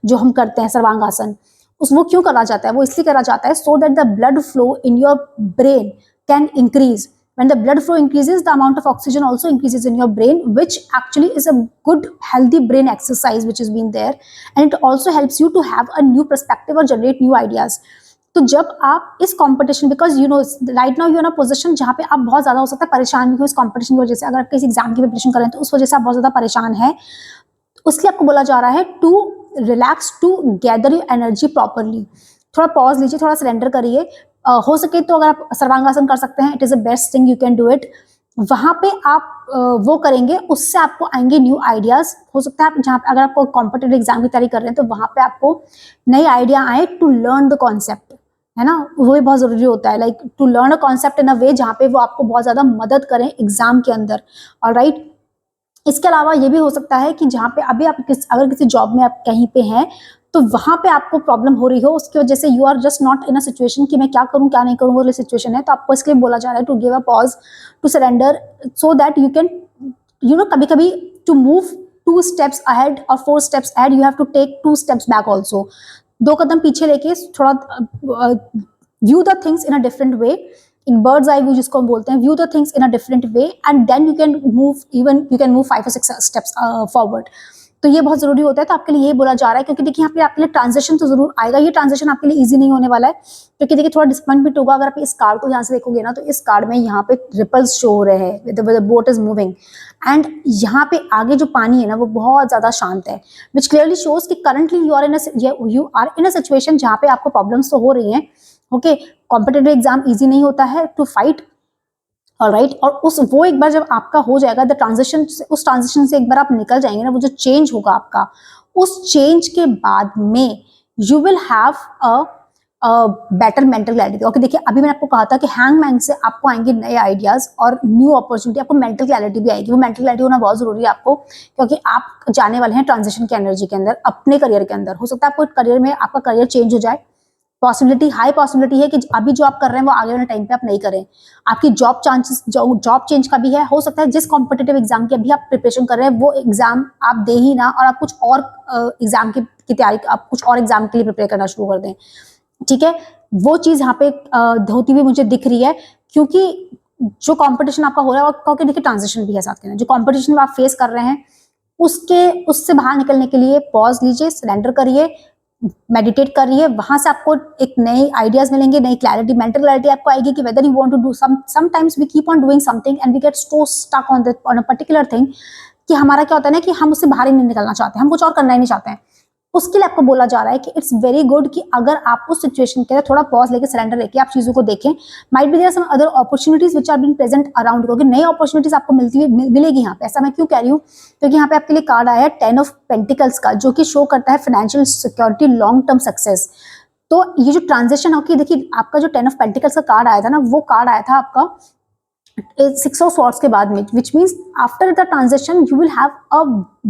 जो हम करते हैं सर्वांगासन, वो क्यों करा जाता है? वो इसलिए करा जाता है so that the blood flow in your brain can increase. When the blood flow increases, the amount of oxygen also increases in your brain, which actually is a good healthy brain exercise which has been there, and it also helps you to have a new perspective or generate new ideas. तो जब आप इस competition, because you know right now you in a position जहाँ पे आप बहुत ज्यादा हो सकता है परेशान भी हो इस कंपटीशन की वजह से, अगर आप किसी एग्जाम की प्रिपरेशन करें तो उस वजह से आप बहुत ज्यादा परेशान है, उसलिए आपको बोला जा रहा है to relax, to gather your energy properly. थोड़ा पॉज लीजिए, थोड़ा सरेंडर करिए। हो सके तो अगर आप सर्वांगासन कर सकते हैं, it is the best thing, you can do it. वहां पे आप वो करेंगे, उससे आपको आएंगे न्यू आइडियाज। हो सकता है आप जहाँ पे अगर आपको कॉम्पिटेटिव एग्जाम की तैयारी कर रहे हैं तो वहां पे आपको नए आइडिया आए टू लर्न द कॉन्सेप्ट, है ना, वो भी बहुत जरूरी होता है, like to learn a concept in a way जहाँ पे वो आपको बहुत ज्यादा मदद करें एग्जाम के अंदर। ऑलराइट, इसके अलावा ये भी हो सकता है कि जहाँ पे अभी आप अगर किसी जॉब में आप कहीं पे हैं तो वहां पे आपको प्रॉब्लम हो रही हो, उसकी वजह से you are just not in a situation कि मैं क्या करूं क्या नहीं करूं, वो सिचुएशन है, तो आपको इसके लिए बोला जा रहा है to give a pause, to surrender, so that you can कभी कभी to move 2 steps ahead or 4 steps ahead, you have to take 2 steps back also. 2 कदम पीछे लेके थोड़ा view the things in a different way, in bird's eye view जिसको हम बोलते हैं, view the things in a different way, and then you can move 5 or 6 steps forward. तो ये बहुत जरूरी होता है, तो आपके लिए ये बोला जा रहा है, क्योंकि देखिए यहाँ पे आपके लिए ट्रांजिशन तो जरूर आएगा, ये ट्रांजिशन आपके लिए इजी नहीं होने वाला है, क्योंकि देखिए थोड़ा डिसअपॉइंटमेंट होगा। अगर आप इस कार्ड को यहाँ से देखोगे ना, तो इस कार्ड में यहाँ पे रिपल्स शो हो रहे हैं, the boat is moving, and यहाँ पे आगे जो पानी है ना वो बहुत ज्यादा शांत है, विच क्लियरली शोज कि currently you are in a situation जहाँ पे आपको प्रॉब्लम्स तो हो रही हैं। ओके, कॉम्पिटेटिव एग्जाम इजी नहीं होता है टू फाइट, ऑलराइट, और उस वो एक बार जब आपका हो जाएगा द ट्रांजिशन, उस ट्रांजिशन से एक बार आप निकल जाएंगे ना, वो जो चेंज होगा आपका, उस चेंज के बाद में you will have better mental clarity. Okay, देखिए अभी मैंने आपको कहा था कि हैंगमैन से आपको आएंगे नए आइडियाज और न्यू अपॉर्चुनिटी, आपको मेंटल क्लैरिटी भी आएगी। वो मेंटल क्लैरिटी होना बहुत जरूरी है आपको, क्योंकि आप जाने वाले हैं ट्रांजिशन की एनर्जी के अंदर अपने करियर के अंदर। हो सकता है आपको करियर में आपका करियर चेंज हो जाए, पॉसिबिलिटी, हाई पॉसिबिलिटी है कि अभी जो आप कर रहे हैं वो आगे वाले टाइम पे आप नहीं करें। आपकी जॉब चांसेस, जॉब चेंज का भी है, हो सकता है जिस कॉम्पिटेटिव एग्जाम की अभी आप प्रिपरेशन कर रहे हैं वो एग्जाम आप दे ही ना, और आप कुछ और एग्जाम की तैयारी, आप कुछ और एग्जाम के लिए प्रिपेयर करना शुरू कर दें। ठीक है, वो चीज यहाँ पे होती हुई मुझे दिख रही है, क्योंकि जो कंपटीशन आपका हो रहा है, क्योंकि देखिए ट्रांजिशन भी है साथ में, जो कंपटीशन आप फेस कर रहे हैं उससे बाहर निकलने के लिए पॉज लीजिए, सरेंडर करिए, मेडिटेट करिए, वहां से आपको एक नए आइडियाज मिलेंगे, नई क्लैरिटी, मेंटल क्लैरिटी आपको आएगी कि whether you want to do sometimes we keep on doing something and we get so stuck on a particular thing, कि हमारा क्या होता है ना कि हम उससे बाहर ही नहीं निकलना चाहते, हम कुछ और करना ही नहीं चाहते हैं। उसके लिए आपको बोला जा रहा है कि इट्स वेरी गुड कि अगर आप उस सिचुएशन के अंदर थोड़ा पॉज लेके, सरेंडर लेके आप चीजों को देखें। Might be there some other opportunities which are being present around, क्योंकि नई अपॉर्चुनिटीज आपको मिलेगी यहाँ पे। ऐसा मैं क्यों कह रही हूँ, क्योंकि यहाँ पे आपके लिए कार्ड आया है 10 ऑफ पेंटिकल्स का, जो कि शो करता है financial security, long term success. तो ये जो ट्रांजेक्शन होगी, देखिए आपका जो 10 ऑफ पेंटिकल्स का कार्ड आया था ना, वो कार्ड आया था आपका 6 ऑफ स्वॉर्ड्स के बाद में, which means after the transaction you will have a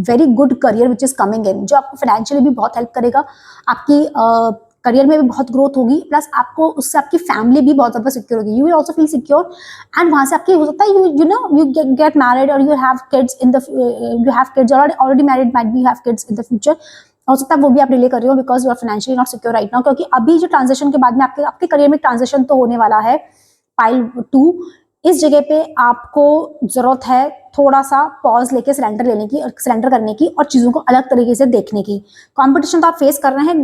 very good career which is coming इन, जो आपको फाइनेंशियली भी बहुत हेल्प करेगा, आपकी करियर में भी बहुत ग्रोथ होगी, प्लस आपको उससे आपकी फैमिली भी बहुत ज्यादा सिक्योर होगी, you will also feel secure. And वहां से आपकी हो सकता है you know you get married और you have kids in the, you have kids already married, might be have kids in the future, हो सकता है वो भी आप डिले कर रहे हो because you are financially not secure right now. क्योंकि अभी जो ट्रांजेक्शन के बाद में आपके करियर में ट्रांजेक्शन तो होने वाला है पाइल 2, इस जगह पे आपको जरूरत है थोड़ा सा पॉज लेके सरेंडर लेने की, सरेंडर करने की, और चीजों को अलग तरीके से देखने की। कंपटीशन तो आप फेस कर रहे हैं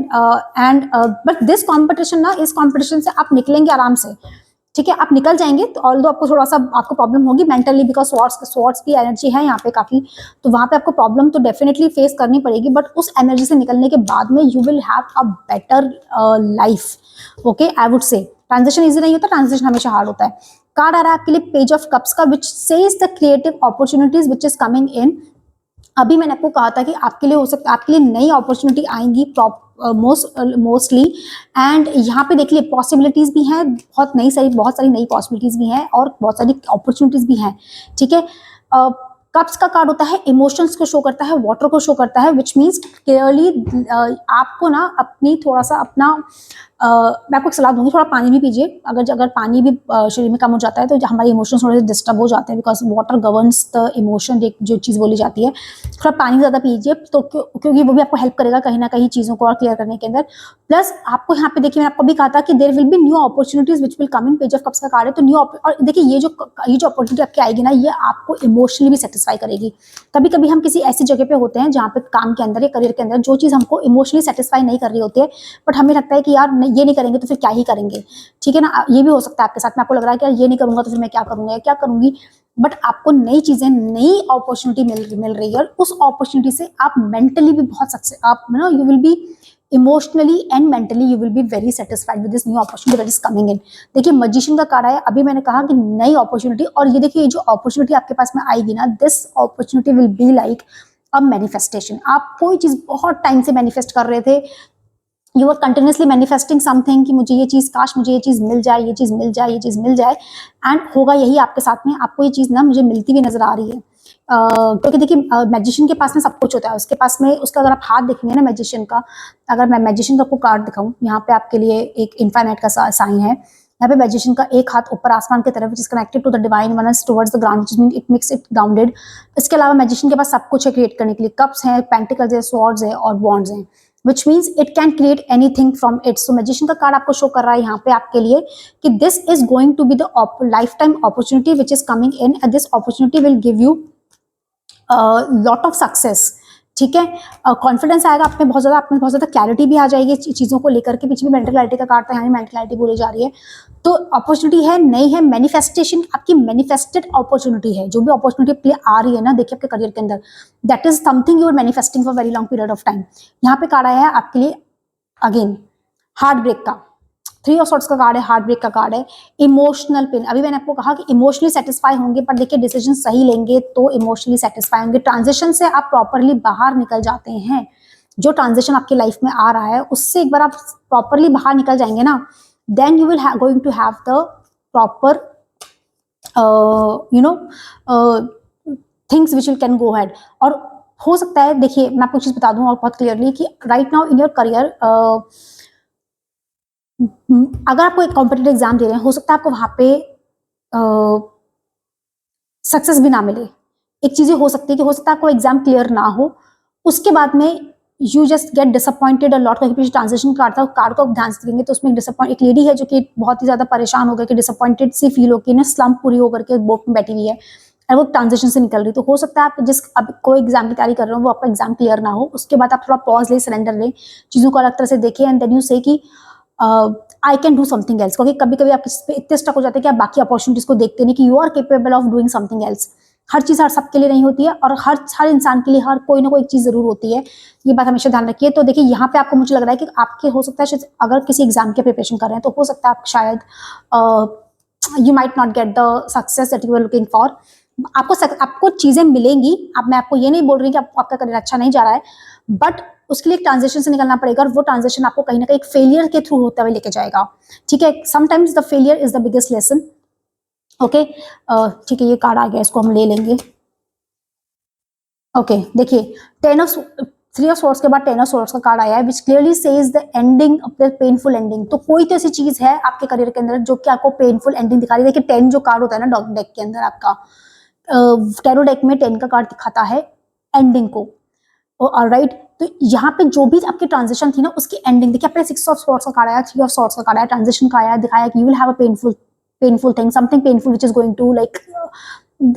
एंड बट दिस कंपटीशन ना, इस कंपटीशन से आप निकलेंगे आराम से। ठीक है, आप निकल जाएंगे, तो ऑल्दो आपको थोड़ा सा आपको प्रॉब्लम होगी मेंटली, बिकॉज स्वॉर्ड्स की एनर्जी है यहाँ पे काफी, तो वहां पे आपको प्रॉब्लम तो डेफिनेटली फेस करनी पड़ेगी, बट उस एनर्जी से निकलने के बाद में you will have a better life. Okay, I would say transition easy नहीं होता, ट्रांजिशन हमेशा हार्ड होता है। कार्ड आ रहा है आपके लिए पेज ऑफ कप्स का, which says the creative opportunities which is coming इन। अभी मैंने आपको कहा था कि आपके लिए हो सकता है, आपके लिए नई अपॉर्चुनिटी आएंगी मोस्टली, एंड यहाँ पे देख लिए पॉसिबिलिटीज भी हैं, बहुत सारी नई पॉसिबिलिटीज भी हैं और बहुत सारी अपॉर्चुनिटीज भी हैं। ठीक है, कप्स का कार्ड होता है इमोशंस को शो करता है, वाटर को शो करता है, विच मीन्स क्लियरली आपको ना अपनी थोड़ा सा अपना मैं आपको एक सलाह दूंगी, थोड़ा पानी भी पीजिए। अगर पानी भी शरीर में कम हो जाता है तो हमारे इमोशंस थोड़े से डिस्टर्ब हो जाते हैं, because water governs the emotion, जो चीज़ बोली जाती है। थोड़ा पानी ज़्यादा पीजिए, तो क्योंकि वो भी आपको हेल्प करेगा कहीं ना कहीं चीज़ों को और क्लियर करने के अंदर। प्लस आपको यहाँ पे देखिए, मैंने आपको भी कहा था कि there will be new opportunities which will come in, page of cups का कार्ड है, तो न्यू, और देखिए ये जो अपॉर्चुनिटी आपकी आएगी ना, ये आपको इमोशनली भी सेटिस्फाई करेगी। कभी कभी हम किसी ऐसी जगह पे होते हैं जहाँ पे काम के अंदर या करियर के अंदर जो चीज़ हमको इमोशनली सेटिस्फाई नहीं कर रही होती है, बट हमें लगता है कि यार ये नहीं करेंगे तो फिर क्या ही करेंगे। ठीक है ना, ये भी हो सकता है आपके साथ में, आपको लग रहा है कि यार ये नहीं करूंगा तो फिर मैं क्या करूंगा या क्या करूंगी, बट आपको नई चीजें, नई अपॉर्चुनिटी मिल रही है, और उस अपॉर्चुनिटी से आप मेंटली भी बहुत सक्सेस, आप you will be emotionally and mentally you will be very satisfied with this new opportunity that is coming इन। देखिए मजिशियन का कार्ड है, अभी मैंने कहा कि नई अपॉर्चुनिटी, और ये देखिए जो अपॉर्चुनिटी आपके पास में आएगी ना, this opportunity will be like a manifestation. आप कोई चीज बहुत टाइम से मैनिफेस्ट कर रहे थे, you are continuously manifesting something कि मुझे ये चीज, काश मुझे ये चीज मिल जाए, ये चीज मिल जाए, ये चीज मिल जाए, एंड होगा यही आपके साथ में। आपको ये चीज ना मुझे मिलती हुई नजर आ रही है, क्योंकि देखिए मैजिशियन के पास में सब कुछ होता है, उसके पास में, उसका अगर आप हाथ देखेंगे ना मैजिशियन का, अगर मैं मैजिशियन का आपको कार्ड दिखाऊं, यहाँ पे आपके लिए एक इनफाइनाइट का साइन है, यहाँ पे मैजिशियन का एक हाथ ऊपर आसमान की तरफ, जिस connected to the divine one is towards the ground, which means it makes it grounded. इसके अलावा मैजिशियन के पास सब कुछ है क्रिएट करने के लिए, कप्स हैं, पेंटिकल्स है, स्वॉर्ड्स है और वॉन्ड्स हैं, which means it can create anything from it. So magician का कार्ड आपको शो कर रहा है यहाँ पे आपके लिए कि this is going to be the lifetime opportunity which is coming in, and this opportunity will give you lot of success. ठीक है, कॉन्फिडेंस आएगा आप में बहुत ज्यादा, आप में बहुत ज्यादा क्लैरिटी भी आ जाएगी चीजों को लेकर के। पीछे भी मेंटल क्लैरिटी का कार्ड था, यहाँ मेंटल क्लैरिटी बोली जा रही है, तो अपॉर्चुनिटी है, नई है, मैनिफेस्टेशन, आपकी मैनिफेस्टेड अपॉर्चुनिटी है। जो भी अपॉर्चुनिटी प्ले आ रही है ना, देखिए आपके करियर के अंदर, that is something you are manifesting for very long period of time. यहाँ पे कार्ड आया है आपके लिए अगेन हार्ट ब्रेक का, 3 ऑफ सॉर्ट्स का कार्ड है, हार्ट ब्रेक का कार्ड है, इमोशनल पेन। अभी मैंने आपको कहा कि इमोशनली सेटिस्फाई होंगे, पर देखिए डिसीजन सही लेंगे तो इमोशनली सेटिस्फाई होंगे। ट्रांजिशन से आप प्रॉपरली बाहर निकल जाते हैं। जो ट्रांजिशन आपकी लाइफ में आ रहा है उससे एक बार आप प्रॉपरली बाहर निकल जाएंगे ना, then you will going to have the proper things which you can go had. और हो सकता है, देखिए मैं आपको चीज बता दूं और बहुत क्लियरली कि right now in your career, अगर आपको एक कॉम्पिटिटिव एग्जाम दे रहे हैं, हो सकता है आपको वहां पे सक्सेस भी ना मिले। एक चीजें हो सकती है कि हो सकता है आपको एग्जाम क्लियर ना हो, उसके बाद में you just get disappointed lot. का पीछे ट्रांजिशन कार्ड था, कार्ड को ध्यान से देखेंगे तो उसमें एक लेडी है जो कि बहुत ही ज्यादा परेशान हो गई कि डिसअपॉइंटेड सी फील होकर ना स्लम्प पूरी होकर के बोट में बैठी हुई है और वो ट्रांजिशन से निकल रही। तो हो सकता है आप जिस अब कोई एग्जाम की तैयारी कर रहे हो वो आपका एग्जाम क्लियर ना हो, उसके बाद आप थोड़ा पॉज ले, सरेंडर ले, चीजों को अलग तरह से देखें एंड देन यू से कि I can do something else. क्योंकि कभी कभी आप किसी पे इतने स्टक हो जाते हैं कि आप बाकी अपॉर्चुनिटीज को देखते नहीं कि you are capable of doing something else. हर चीज हर सबके लिए नहीं होती है और हर इंसान के लिए हर कोई ना कोई चीज जरूर होती है, ये बात हमेशा ध्यान रखिए। तो देखिए यहाँ पे आपको मुझे लग रहा है कि आपके हो सकता है अगर किसी एग्जाम के प्रिपरेशन कर रहे हैं तो हो सकता है आप शायद you might not get the success that you are looking for. आपको चीजें मिलेंगी। अब मैं आपको ये नहीं बोल रही कि आपका करियर अच्छा नहीं जा रहा है, बट उसके लिए एक ट्रांजिशन से निकलना पड़ेगा और वो ट्रांजिशन आपको कहीं ना कहीं एक फेलियर के थ्रू होते हुए लेके जाएगा। ठीक है, sometimes the failure is the biggest lesson. Okay, ठीक है, ये कार्ड आ गया, इसको हम ले लेंगे। ओके, देखिए 3 ऑफ सॉर्ड्स के बाद 10 ऑफ सॉर्ड्स का कार्ड आया है which clearly says the ending of the painful ending. तो कोई तो ऐसी चीज है आपके करियर के अंदर जो कि आपको पेनफुल एंडिंग दिखा रही है। देखिए 10 जो कार्ड होता है ना डेक के अंदर, आपका टैरो डेक में 10 का कार्ड दिखाता है एंडिंग को। ऑलराइट, तो यहाँ पे जो भी आपकी ट्रांजिशन थी ना उसकी एंडिंग देखिए। अपने 6 ऑफ सॉर्ड्स का कार्ड आया, 3 ऑफ सॉर्ड्स का कार्ड आया, ट्रांजिशन का आया, दिखाया कि you will have a painful thing, something painful which is going to like,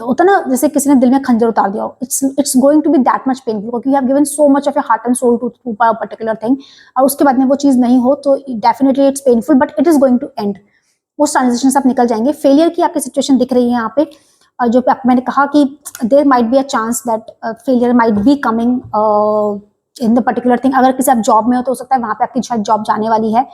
होता ना जैसे किसी ने दिल में खंजर उतार दिया हो। It's going to be that much painful क्योंकि you have given so much of your heart and soul to a particular thing, और उसके बाद में वो चीज नहीं हो तो definitely it's painful, but it is going to end. उस ट्रांजिशन से आप निकल जाएंगे। फेलियर की आपकी सिचुएशन दिख रही है यहाँ पे, जो मैंने कहा कि there might be a chance that failure might be coming in the particular thing. अगर किसी आप जॉब में हो तो हो सकता है वहां पे आपकी शायद जॉब जाने वाली है,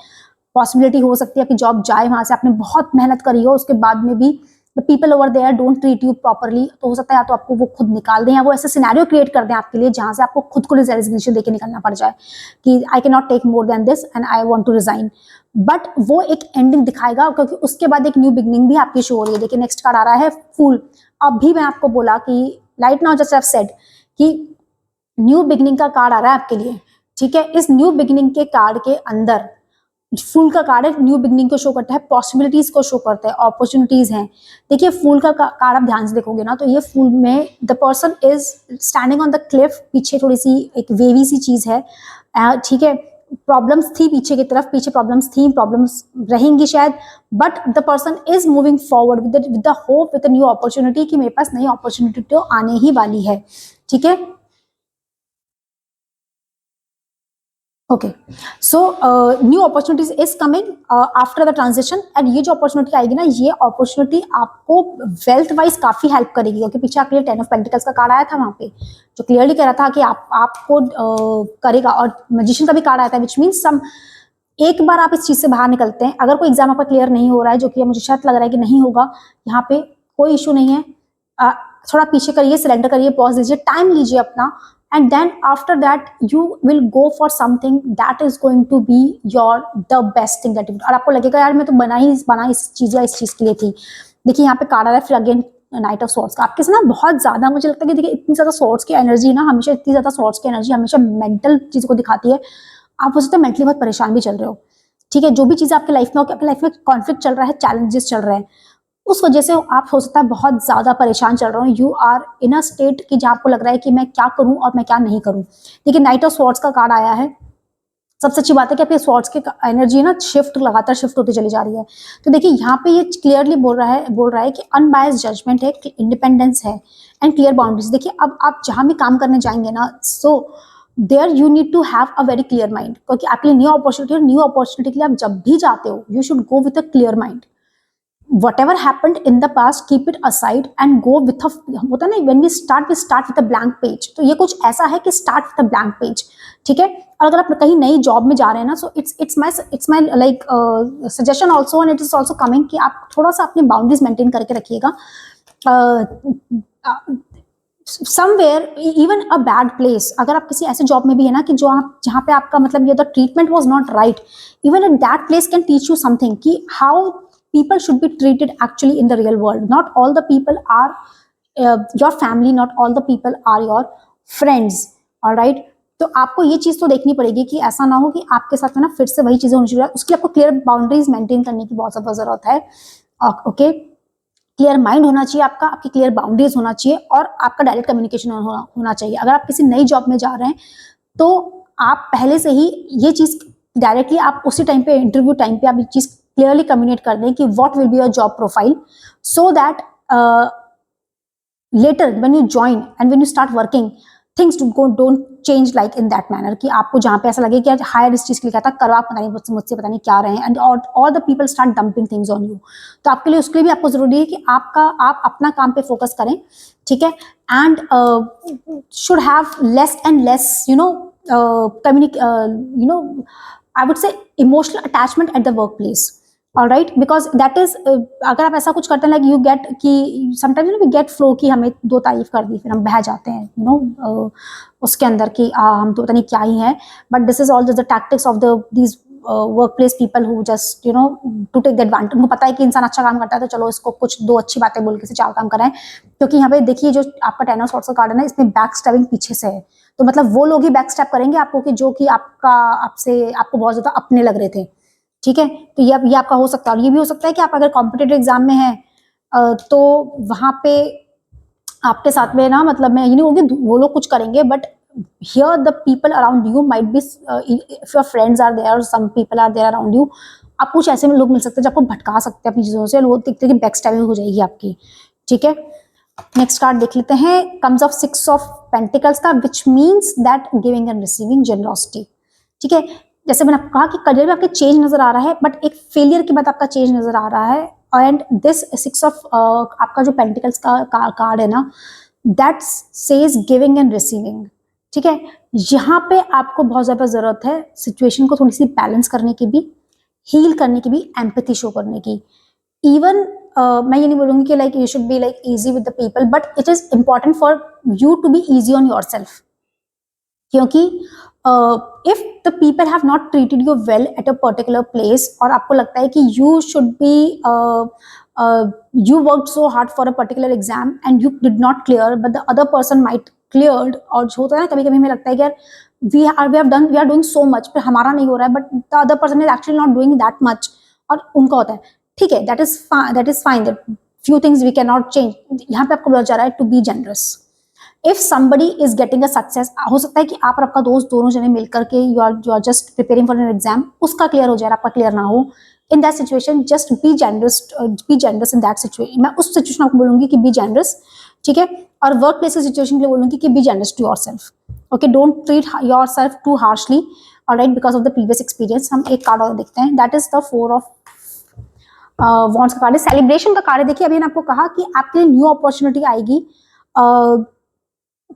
पॉसिबिलिटी हो सकती है कि जॉब जाए, वहां से आपने बहुत मेहनत करी हो, उसके बाद में भी the people over there don't treat you properly. तो हो सकता है या तो आपको वो खुद निकाल दें या वो ऐसे सिनेरियो क्रिएट कर दें आपके लिए जहां से आपको खुद को रेजिग्नेशन देके निकलना पड़ जाए कि I can not take more than this and I want to resign. But वो एक एंडिंग दिखाएगा क्योंकि उसके बाद एक न्यू बिगनिंग भी आपकी शो हो रही है। देखिए नेक्स्ट कार्ड आ रहा है फूल। अभी मैं आपको बोला कि right now just I have said कि न्यू बिगनिंग का कार्ड आ रहा है आपके लिए। ठीक है, इस न्यू बिगनिंग के कार्ड के अंदर फूल का कार्ड है, न्यू बिगनिंग को शो करता है, पॉसिबिलिटीज को शो करता है, अपॉर्चुनिटीज हैं। देखिए फूल का कार्ड आप ध्यान से देखोगे ना तो ये फूल में the person is standing on the Cliff, पीछे थोड़ी सी एक वेवी सी चीज है। ठीक है, प्रॉब्लम्स थी पीछे की तरफ, पीछे प्रॉब्लम्स थी, प्रॉब्लम्स रहेंगी शायद, but the person is moving forward with the hope, with new opportunity कि मेरे पास नई अपॉर्चुनिटी तो आने ही वाली है। ठीक है, okay, so new opportunities is coming after the transition and ये जो अपॉर्चुनिटी आएगी ना, ये अपॉर्चुनिटी आपको वेल्थ वाइज काफी हेल्प करेगी क्योंकि पीछे आपके लिए 10 ऑफ पेंटिकल्स का कार्ड आया था वहां पे जो क्लियरली कह रहा था कि आपको करेगा, और मैजिशियन का भी कार्ड आया था विच मीन्स सम एक बार आप इस चीज से बाहर निकलते हैं। अगर कोई एग्जाम आपका क्लियर नहीं हो रहा है, जो कि मुझे शायद लग रहा है कि नहीं होगा, यहाँ पे कोई इशू नहीं है, थोड़ा पीछे करिए, सिलेंडर करिए, पॉज लीजिए, टाइम लीजिए अपना, and then after that you will go for something that is going to be your the best thing that you, और आपको लगेगा यार मैं तो बना इस चीज या इस चीज के लिए थी। देखिए यहाँ पे कार्ड आ रहा है फिर अगेन नाइट ऑफ सॉर्ड्स का। आपके से ना बहुत ज्यादा मुझे लगता है कि देखिए इतनी ज्यादा सॉर्ड्स की एनर्जी ना, हमेशा इतनी ज्यादा सॉर्ड्स की एनर्जी हमेशा मेंटल चीज को दिखाती है। आप हो सकता है मेंटली बहुत परेशान भी चल रहे हो। ठीक है, जो भी चीज आपकी लाइफ में आपकी लाइफ में कॉन्फ्लिक्ट चल रहा है, चैलेंजेस चल रहे हैं, उस वजह से आप हो सकता है बहुत ज्यादा परेशान चल रहे हो। You are in a state कि जहां आपको लग रहा है कि मैं क्या करूं और मैं क्या नहीं करूं। देखिए नाइट ऑफ स्वॉर्ड्स का कार्ड आया है। सबसे अच्छी बात है कि आपके स्वॉर्ड्स की एनर्जी ना लगातार शिफ्ट होती चली जा रही है। तो देखिए यहाँ पे ये क्लियरली बोल रहा है कि अनबायस्ड जजमेंट है, इंडिपेंडेंस है एंड क्लियर बाउंड्रीज। देखिए अब आप जहां भी काम करने जाएंगे ना, so there you need to have a very clear mind क्योंकि आपके लिए न्यू अपॉर्चुनिटी के लिए आप जब भी जाते हो you should go with a clear mind. whatever happened in the past, keep it aside and go with a, होता ना when we start with a blank page, तो ये कुछ ऐसा है कि start with a blank page, ठीक है। और अगर आप कहीं नई जॉब में जा रहे हैं ना, so it's my like suggestion also, and it is also coming कि आप थोड़ा सा अपनी बाउंड्रीज मेंटेन करके रखिएगा। Somewhere even a bad place, अगर आप किसी ऐसे जॉब में भी है ना कि जो आप जहाँ पे आपका मतलब ये the treatment was not right, even in that place can teach you something कि how people should be treated actually in the real world. Not all the people are your family, not all the people are your friends, all right। तो आपको ये चीज तो देखनी पड़ेगी कि ऐसा ना हो कि आपके साथ में ना फिर से वही चीजें होनी शुरू हो। उसके लिए आपको क्लियर बाउंड्रीज मेंटेन करने की बहुत ज्यादा जरूरत है। ओके, क्लियर माइंड होना चाहिए आपका, आपकी क्लियर बाउंड्रीज होना चाहिए, और आपका डायरेक्ट कम्युनिकेशन होना चाहिए। अगर आप किसी नई जॉब में जा रहे हैं तो आप पहले से ही ये चीज डायरेक्टली आप उसी टाइम पे इंटरव्यू टाइम पे आप ये चीज क्लियरली कम्युनिकेट कर दें कि what will be your job profile, so that letter when you join and when you start working things don't change like in that manner, कि आपको जहाँ पे ऐसा लगे कि हायर इस चीज के लिए कहता करो आप पता नहीं मुझसे पता नहीं क्या रहे हैं, and all the people start dumping things on you. तो आपके लिए उसके लिए भी आपको जरूरी है कि आप अपना काम पे फोकस करें, ठीक है। And should have less and less I would say emotional attachment at the workplace, all right, because that is अगर आप ऐसा कुछ करते हैं like you get कि sometimes we get flow कि हमें दो तारीफ कर दी फिर हम बह जाते हैं उसके अंदर कि हम तो पता नहीं क्या ही है, but this is all just the tactics of these workplace people who just to take the advantage। उनको पता है कि इंसान अच्छा काम करता है तो चलो इसको कुछ दो अच्छी बातें बोल के से चार काम कराएं, क्योंकि यहाँ पे देखिए जो आपका 10 ऑफ सॉर्ट्स का कार्ड है ना, इसमें बैक स्टैबिंग पीछे से है, तो मतलब वो लोग ही बैक स्टैप करेंगे आपको कि जो कि आपको बहुत ज्यादा अपने लग रहे थे, ठीक है। तो ये आपका हो सकता है। और ये भी हो सकता है कि आप अगर कॉम्पिटेटिव एग्जाम में हैं तो वहां पे आपके साथ में ना मतलब मैं ये नहीं बोलूँगी वो लोग कुछ करेंगे, but here the people around you might be if your friends are there or some people are there around you, आप कुछ ऐसे में लोग मिल सकते हैं जो आपको भटका सकते हैं अपनी चीजों से, लोग देखते हैं कि बैक स्टैबिंग हो जाएगी आपकी, ठीक है। नेक्स्ट कार्ड देख लेते हैं, कम्स ऑफ 6 ऑफ पेंटिकल्स का, which means that giving and receiving generosity, ठीक है। जैसे मैंने आपको कहा कि करियर में आपके चेंज नजर आ रहा है, बट एक फेलियर के बाद आपका चेंज नजर आ रहा है, एंड दिस 6 ऑफ आपका जो पेंटिकल्स का कार्ड है ना, that says giving and receiving, ठीक है। यहाँ पे आपको बहुत ज्यादा जरूरत है सिचुएशन को थोड़ी सी बैलेंस करने की भी, हील करने की भी, एम्पैथी शो करने की। इवन मैं ये नहीं बोलूंगी कि like you should be like easy with the people, but it is important for you to be easy on yourself, क्योंकि if the people have not treated you well at a particular place, और आपको लगता है कि you should be you worked so hard for a particular exam and you did not clear, but the other person might cleared, और जो होता है ना कभी कभी हमें लगता है कि यार we are doing so much पर हमारा नहीं हो रहा है, but the other person is actually not doing that much, और उनका होता है, ठीक है, that is fine, that few things we cannot change। यहाँ पे आपको बोला जा रहा है to be generous। if somebody is getting a success, हो सकता है कि आप और आपका दोस्त दोनों जने मिलकर के you are just preparing for an exam, उसका क्लियर हो जाए आपका क्लियर ना हो, in that situation just be generous in that situation। मैं उस सिचुएशन आपको बोलूंगी कि be generous, ठीक है। और वर्क प्लेस की सिचुएशन के लिए बोलूंगी कि be generous to yourself, okay, don't treat yourself too harshly, alright, because of the previous experience। हम एक कार्ड और देखते हैं, that is the 4 of wands का कार्ड है, सेलिब्रेशन का कार्ड है। देखिए अभी मैंने आपको कहा कि आपके लिए न्यू अपॉर्चुनिटी आएगी,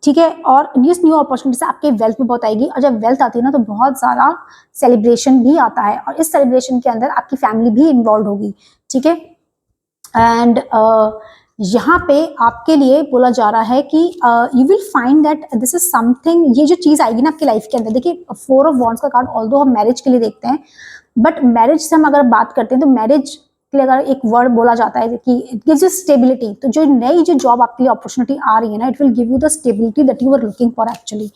ठीक है, और इस न्यू अपॉर्चुनिटी से आपके वेल्थ में बहुत आएगी, और जब वेल्थ आती है ना तो बहुत सारा सेलिब्रेशन भी आता है, और इस सेलिब्रेशन के अंदर आपकी फैमिली भी इन्वॉल्व होगी, ठीक है। एंड यहाँ पे आपके लिए बोला जा रहा है कि you will find that this is something, ये जो चीज आएगी ना आपकी लाइफ के अंदर। देखिए 4 ऑफ वॉन्ड्स का कार्ड ऑल्दो हम मैरिज के लिए देखते हैं, बट मैरिज से हम अगर बात करते हैं तो मैरिज के लिए अगर एक वर्ड बोला जाता है कि इट गिव्स यू स्टेबिलिटी, तो जो नई जो जॉब आपके लिए अपॉर्चुनिटी आ रही है ना, it will give you the stability that you are looking for actually.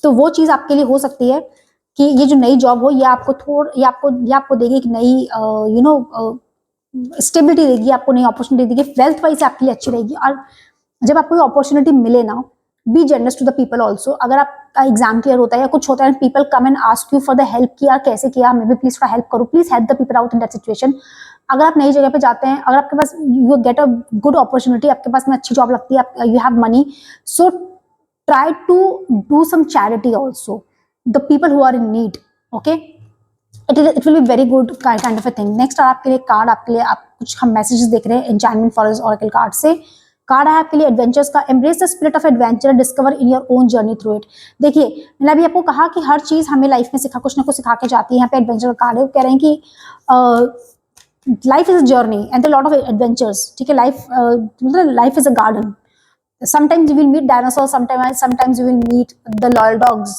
तो वो चीज आपके लिए हो सकती है कि ये जो नई जॉब हो ये आपको देगी एक नई स्टेबिलिटी देगी, आपको नई अपॉर्चुनिटी देगी, वेल्थ वाइज आपके लिए अच्छी रहेगी। और जब आपको अपॉर्चुनिटी मिले ना, be generous to the people also. अगर आपका एग्जाम क्लियर होता है या कुछ होता है, people come and ask you for the help कि यार कैसे किया, मे बी प्लीज थोड़ा हेल्प करो, please help the people out in that situation. अगर आप नई जगह पे जाते हैं, अगर आपके पास you get a good opportunity, आपके पास में अच्छी जॉब लगती है, you have money, so try to do some charity also the people who are in need, okay. It will be very good kind of a thing. Next आपके लिए card, आपके लिए आप कुछ हम मैसेजेस देख रहे हैं एन्चैंटमेंट फॉरेस्ट ऑरेकल कार्ड से। कार्ड है आपके लिए एडवेंचर्स का, embrace the spirit of adventure, discover in your own journey through it. देखिए मैंने अभी आपको कहा कि हर चीज हमें लाइफ में सिखा कुछ ना कुछ सिखा के जाती है। यहाँ पे एडवेंचर का कार्ड है, वो कह रहे हैं कि life is a journey and lot of adventures. ठीक है, life is a garden. Sometimes you will meet dinosaurs, sometimes you will meet the loyal dogs.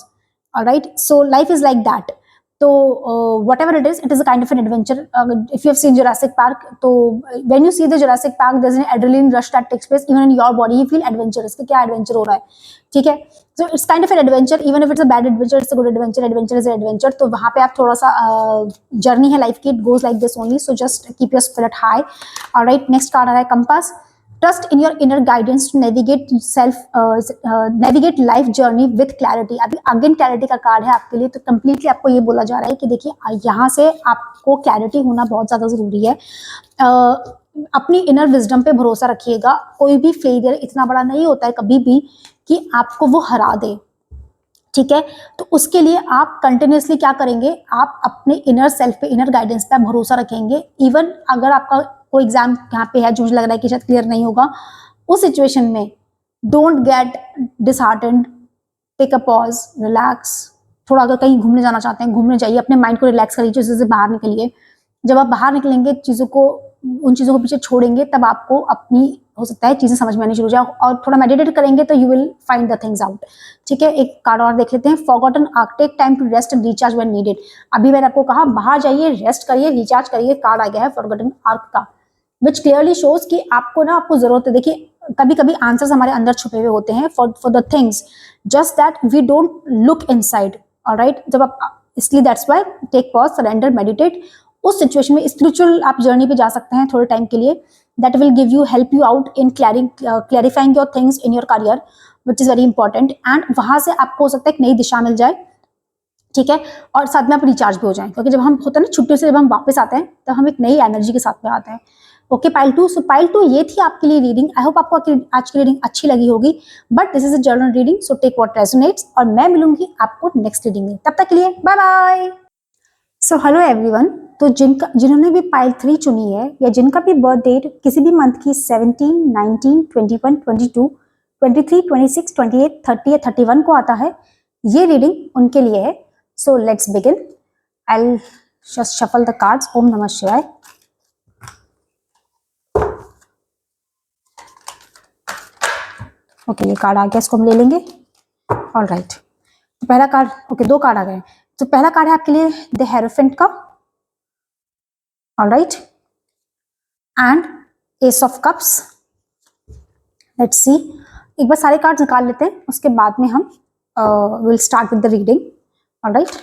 All right, so life is like that. So whatever it is a kind of an adventure. If you have seen Jurassic Park, so when you see the Jurassic Park, there's an adrenaline rush that takes place even in your body. You feel adventurous कि क्या adventure हो रहा है, ठीक है। So it's kind of an adventure, even if it's a bad adventure, it's a good adventure. Adventure is an adventure. तो वहाँ पे आप थोड़ा सा journey है life की, it goes like this only. So just keep your spirit high. All right, next card आ रहा है compass. Trust in your inner guidance to navigate life journey with clarity. अभी अगेन क्लैरिटी का card है आपके लिए, तो completely आपको ये बोला जा रहा है कि देखिए यहाँ से आपको क्लैरिटी होना बहुत ज़्यादा ज़रूरी है। अपनी इनर विजडम पे भरोसा रखिएगा। कोई भी फेलियर इतना बड़ा नहीं होता है कभी भी कि आपको वो हरा दे, ठीक है। तो उसके लिए आप कंटिन्यूसली क्या करेंगे, आप अपने इनर सेल्फ पे, इनर गाइडेंस पे भरोसा रखेंगे। इवन अगर आपका कोई एग्जाम यहाँ पे है जो मुझे लग रहा है कि शायद क्लियर नहीं होगा, उस सिचुएशन में don't get disheartened, take a pause, relax. थोड़ा अगर कहीं घूमने जाना चाहते हैं, घूमने जाइए, अपने माइंड को रिलैक्स करिए, चीज़ों से बाहर निकलिए। जब आप बाहर निकलेंगे, उन चीज़ों को पीछे छोड़ेंगे, तब आपको अपनी हो सकता है चीज़ें समझ में आनी शुरू हो जाए, और थोड़ा मेडिटेट करेंगे तो you will find the things out, ठीक है। एक कार्ड और देख लेते हैं, forgotten arc, take time to rest and recharge when needed. अभी मैंने आपको कहा बाहर जाइए, रेस्ट करिए, रिचार्ज करिए। कार्ड आ गया है फॉरगॉटन आर्क का, विच क्लियरली शोज कि आपको जरूरत है। देखिए कभी कभी आंसर्स हमारे अंदर छुपे हुए होते हैं for the things, just that we don't look inside. Alright, जब आप, इसलिए that's why take pause, surrender, meditate. उस सिचुएशन में स्पिरिचुअल आप जर्नी पे जा सकते हैं थोड़े टाइम के लिए, that will give you, help you out in clarifying your things in your career, which is very important. And वहां से आपको हो सकता है एक नई दिशा मिल जाए, ठीक है, और साथ में आप रिचार्ज भी हो जाएं, क्योंकि जब हम होता है ना छुट्टियों से जब हम वापस आते हैं तो हम एक नई एनर्जी के साथ में आते हैं। ओके पाइल 2, सो पाइल 2 ये थी आपके लिए रीडिंग। आई होप आपको आज की रीडिंग अच्छी लगी होगी, but this is a general reading, so take what resonates, और मैं मिलूंगी आपको नेक्स्ट रीडिंग में। तब तक के लिए bye bye. So hello everyone, तो जिन्होंने भी पाइल 3 चुनी है, या जिनका भी बर्थ डेट किसी भी मंथ की 17, 19, 21, 22, 23, 26, 28, 30 या 31 को आता है, ये रीडिंग उनके लिए है। So let's begin. I will just shuffle the cards. Om नमः शिवाय। ओके, ये कार्ड आ गया, इसको हम ले लेंगे। ऑल राइट, तो पहला कार्ड, ओके 2 कार्ड आ गए। तो पहला कार्ड है आपके लिए द हेरोफेंट का, all right, and S of cups. Let's see, एक बार सारे कार्ड निकाल लेते हैं, उसके बाद में हम will start with the reading. All right,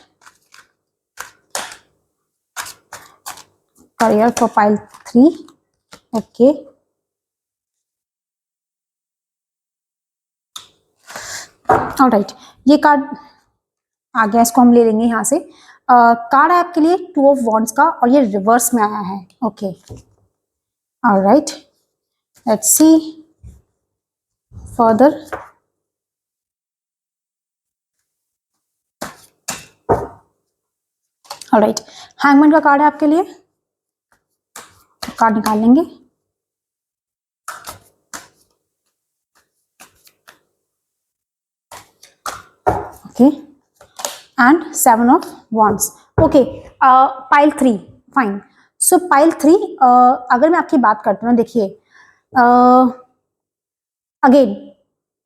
career for pile 3, okay. Alright, ये कार्ड आ गया, इसको हम ले लेंगे यहाँ से। कार्ड है आपके लिए 2 ऑफ वॉन्ड्स का, और ये रिवर्स में आया है, okay. Alright, let's see further. Alright, hangman का कार्ड है आपके लिए, कार्ड निकाल लेंगे। Okay, and 7 of wands, okay. Pile 3, fine. So pile 3, अगर मैं आपकी बात करती हूँ, देखिए अगेन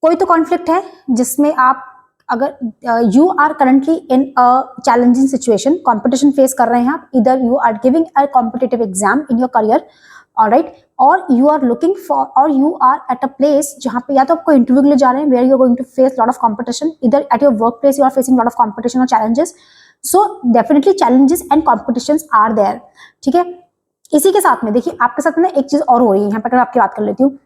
कोई तो कॉन्फ्लिक्ट है जिसमें आप, अगर you are currently in a challenging situation, competition face कर रहे हैं आप, इधर you are giving a competitive exam in your career, alright, और यू आर लुकिंग फॉर, और you are at a place जहाँ पे या तो आपको इंटरव्यू के लिए जा रहे हैं, where you are going to face lot of competition, इधर at your work place you are facing lot of competition और challenges. So definitely challenges and competitions are there, ठीक है। इसी के साथ में देखिए आपके साथ में एक चीज और हो रही है यहाँ पे, अगर आपकी बात कर लेती हूँ।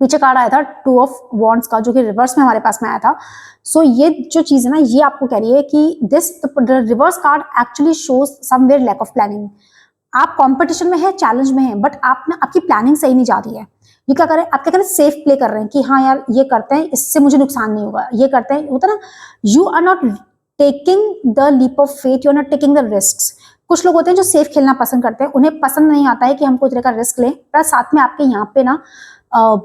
पीछे कार्ड आया था 2 ऑफ वॉन्ड्स का, जो कि रिवर्स में हमारे पास में आया था। सो ये जो चीज है ना, ये आपको कह रही है कि this reverse card actually shows somewhere lack of planning. आप कंपटीशन में है, चैलेंज में है, बट आप ना, आपकी प्लानिंग सही नहीं जा रही है। ये क्या करें, आप क्या करें, सेफ प्ले कर रहे हैं कि हाँ यार ये करते हैं, इससे मुझे नुकसान नहीं होगा, ये करते हैं, होता ना, you are not taking the leap of faith, you are not taking the risk. कुछ लोग होते हैं जो सेफ खेलना पसंद करते हैं, उन्हें पसंद नहीं आता है कि हम कोई तरह का रिस्क लें, प्लस साथ में आपके यहाँ पे ना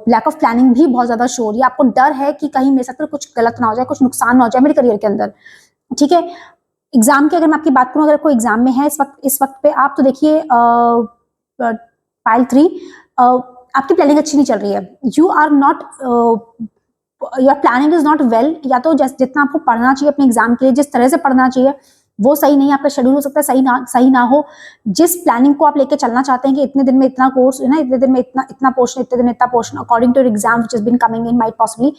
लैक ऑफ प्लानिंग भी बहुत ज्यादा शो हो रही है। आपको डर है कि कहीं मेरे साथ कुछ गलत ना हो जाए, कुछ नुकसान ना हो जाए मेरे करियर के अंदर, ठीक है। एग्जाम की अगर मैं आपकी बात करूं, अगर कोई एग्जाम में है इस वक्त पे आप, तो देखिए पाइल 3 आपकी प्लानिंग अच्छी नहीं चल रही है। You are not, your planning is not well. या तो जितना आपको पढ़ना चाहिए अपने एग्जाम के लिए, जिस तरह से पढ़ना चाहिए वो सही नहीं है, आपका शेड्यूल हो सकता है सही ना हो। जिस प्लानिंग को आप लेके चलना चाहते हैं कि इतने दिन में इतना कोर्स है ना, इतने दिन में इतना पोर्शन, इतने दिन में इतना portion, according to exam which has been coming in, might possibly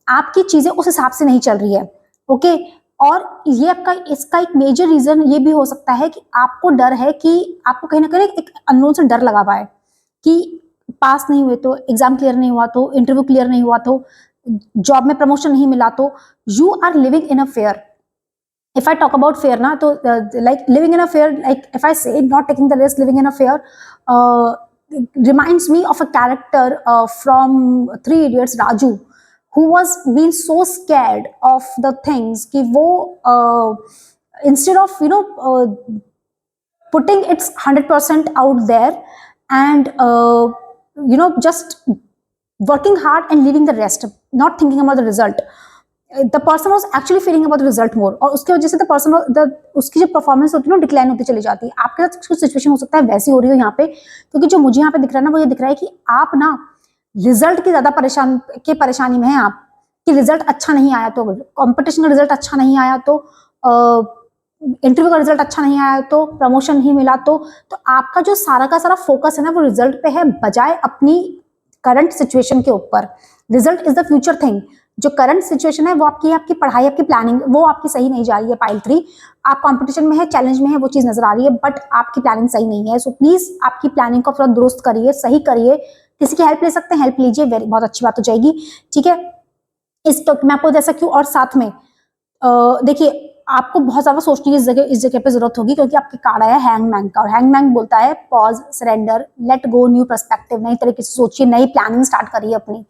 आपकी चीजें उस हिसाब से नहीं चल रही है, ओके। और ये आपका, इसका एक मेजर रीजन ये भी हो सकता है कि आपको डर है कि आपको कहीं ना कहीं एक अननोन से डर लगा हुआ है कि पास नहीं हुए तो, एग्जाम क्लियर नहीं हुआ तो, इंटरव्यू क्लियर नहीं हुआ तो, जॉब में प्रमोशन नहीं मिला तो, you are living in a fair. If I talk about fear ना, तो like living in a fear, like if I say not taking the risk, living in a fear reminds me of a character from Three Idiots, Raju, who was being so scared of the things कि वो instead of putting its 100% out there and just working hard and leaving the rest, not thinking about the result, the person was actually feeling about the result more, और उसके वजह से उसकी जो performance होती है ना डिक्लाइन होती चली जाती है। आपके साथ कुछ सिचुएशन हो सकता है वैसी हो रही हो यहाँ पे, क्योंकि जो मुझे यहाँ पे दिख रहा है ना, वो ये दिख रहा है कि आप ना रिजल्ट की ज्यादा परेशानी में है आप, कि रिजल्ट अच्छा नहीं आया तो, कंपटीशन का रिजल्ट अच्छा नहीं आया तो, इंटरव्यू का रिजल्ट अच्छा नहीं आया तो, प्रमोशन नहीं मिला तो आपका जो सारा का सारा फोकस है ना वो रिजल्ट पे है, बजाय अपनी करंट सिचुएशन के ऊपर। Result is the future thing. जो करंट सिचुएशन है वो आपकी पढ़ाई, आपकी प्लानिंग वो आपकी सही नहीं जा रही है। पाइल 3 आप कंपटीशन में है, चैलेंज में है, वो चीज नजर आ रही है, बट आपकी प्लानिंग सही नहीं है। सो प्लीज आपकी प्लानिंग को थोड़ा दुरुस्त करिए, सही करिए। किसी की हेल्प ले सकते हैं, हेल्प लीजिए, बहुत अच्छी बात हो जाएगी, ठीक है। इस तो मैं आपको दे सकती हूँ। और साथ में देखिए, आपको बहुत ज्यादा सोचने की इस जगह पे जरूरत होगी, क्योंकि आपके कार्ड आया हैंगमैन का, और हैंगमैन बोलता है pause, surrender, let go, new perspective. नई तरीके से सोचिए, नई प्लानिंग स्टार्ट करिए अपनी,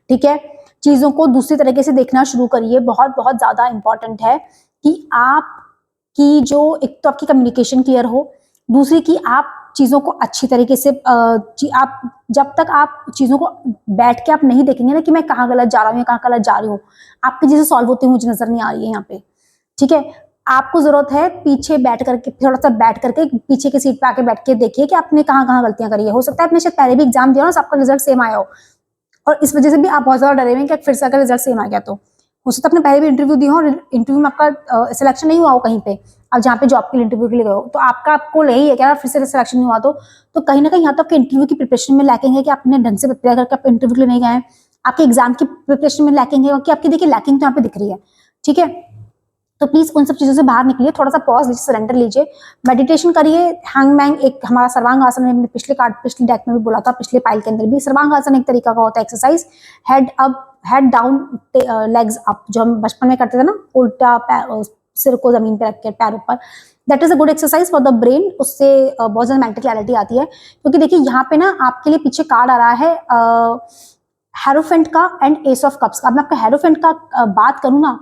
ठीक है। चीजों को दूसरी तरीके से देखना शुरू करिए। बहुत बहुत ज्यादा इंपॉर्टेंट है कि आपकी जो, एक तो आपकी कम्युनिकेशन क्लियर हो, दूसरी की आप चीजों को अच्छी तरीके से, आप जब तक आप चीजों को बैठ के आप नहीं देखेंगे ना कि मैं कहाँ गलत जा रहा हूँ या कहाँ गलत जा रही हूँ, आपकी चीजें सॉल्व होती हुई मुझे नजर नहीं आ रही है यहाँ पे, ठीक है। आपको जरूरत है पीछे बैठ करके, थोड़ा सा बैठ करके पीछे की सीट पे आके बैठ के देखिए कि आपने कहाँ कहाँ गलतियां करी है। हो सकता है आपने शायद पहले भी एग्जाम दिया हो ना, आपका रिजल्ट सेम आया हो, और इस वजह से भी आप बहुत ज्यादा डरे हुए हैं कि फिर से अगर रिजल्ट सेम आ गया तो। हो सकता है आपने पहले भी इंटरव्यू दिया हो, इंटरव्यू में आपका सिलेक्शन नहीं हुआ हो कहीं पे, आप जहाँ पे जॉब के लिए इंटरव्यू के लिए गए हो, तो आपको यही है कि फिर से सिलेक्शन नहीं हुआ तो कहीं ना कहीं यहाँ तो आपके इंटरव्यू की प्रिपरेशन में लैकिंग है कि आपने ढंग से प्रिपेयर करके आप इंटरव्यू के लिए नहीं गए हैं। आपके एग्जाम की प्रिपरेशन में लैकिंग है, क्योंकि आपकी देखिए लैकिंग तो यहाँ पे दिख रही है, ठीक है। तो प्लीज उन सब चीजों से बाहर निकलिए, थोड़ा सा पॉज लीजिए, सरेंडर लीजिए, मेडिटेशन करिए। हैंगमैन एक हमारा सर्वांग आसन है, मैंने पिछले डेक में भी बोला था, पिछले पाइल के अंदर भी। सर्वांग आसन एक तरीका का होता है exercise, head up, head down, legs up, जो हम बचपन में करते थे ना, उल्टा सिर को जमीन पे रख के पैर ऊपर। That is a good exercise for the brain. उससे बहुत ज्यादा मेंटल क्लैरिटी आती है। क्योंकि देखिए यहाँ पे ना आपके लिए पीछे कार्ड आ रहा है हेरोफेंट का एंड एस ऑफ कप्स का। अब मैं आपका हेरोफेंट का बात करूँ ना,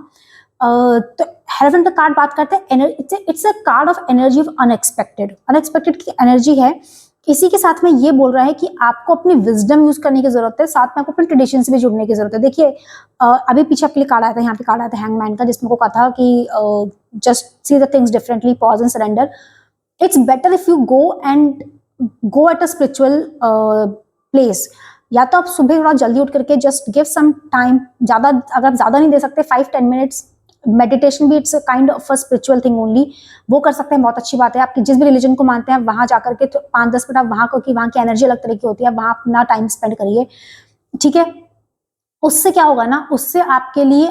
तो हेरोफेंट का कार्ड बात करते हैं, it's a card of energy of unexpected की एनर्जी है। इसी के साथ में ये बोल रहा है कि आपको अपनी विजडम यूज करने की जरूरत है, साथ में आपको अपने ट्रेडिशन से भी जुड़ने की जरूरत है। देखिए अभी पीछे आपके लिए कार्ड आया था, यहाँ पे कार्ड आया था हैंगमैन का, जिसमें को कहा था कि just see the things differently, pause and surrender. It's better if you go at a spiritual place. या तो आप सुबह थोड़ा जल्दी उठ करके जस्ट गिव सम टाइम, ज्यादा अगर ज्यादा नहीं दे सकते 5-10 मिनट्स, मेडिटेशन भी it's a kind of a spiritual thing only, वो कर सकते हैं, बहुत अच्छी बात है। आपकी जिस भी रिलीजन को मानते हैं वहां जाकर के 5-10 मिनट आप वहां को, कि वहां की एनर्जी अलग तरह की होती है, वहां अपना टाइम स्पेंड करिए, ठीक है। उससे क्या होगा ना, उससे आपके लिए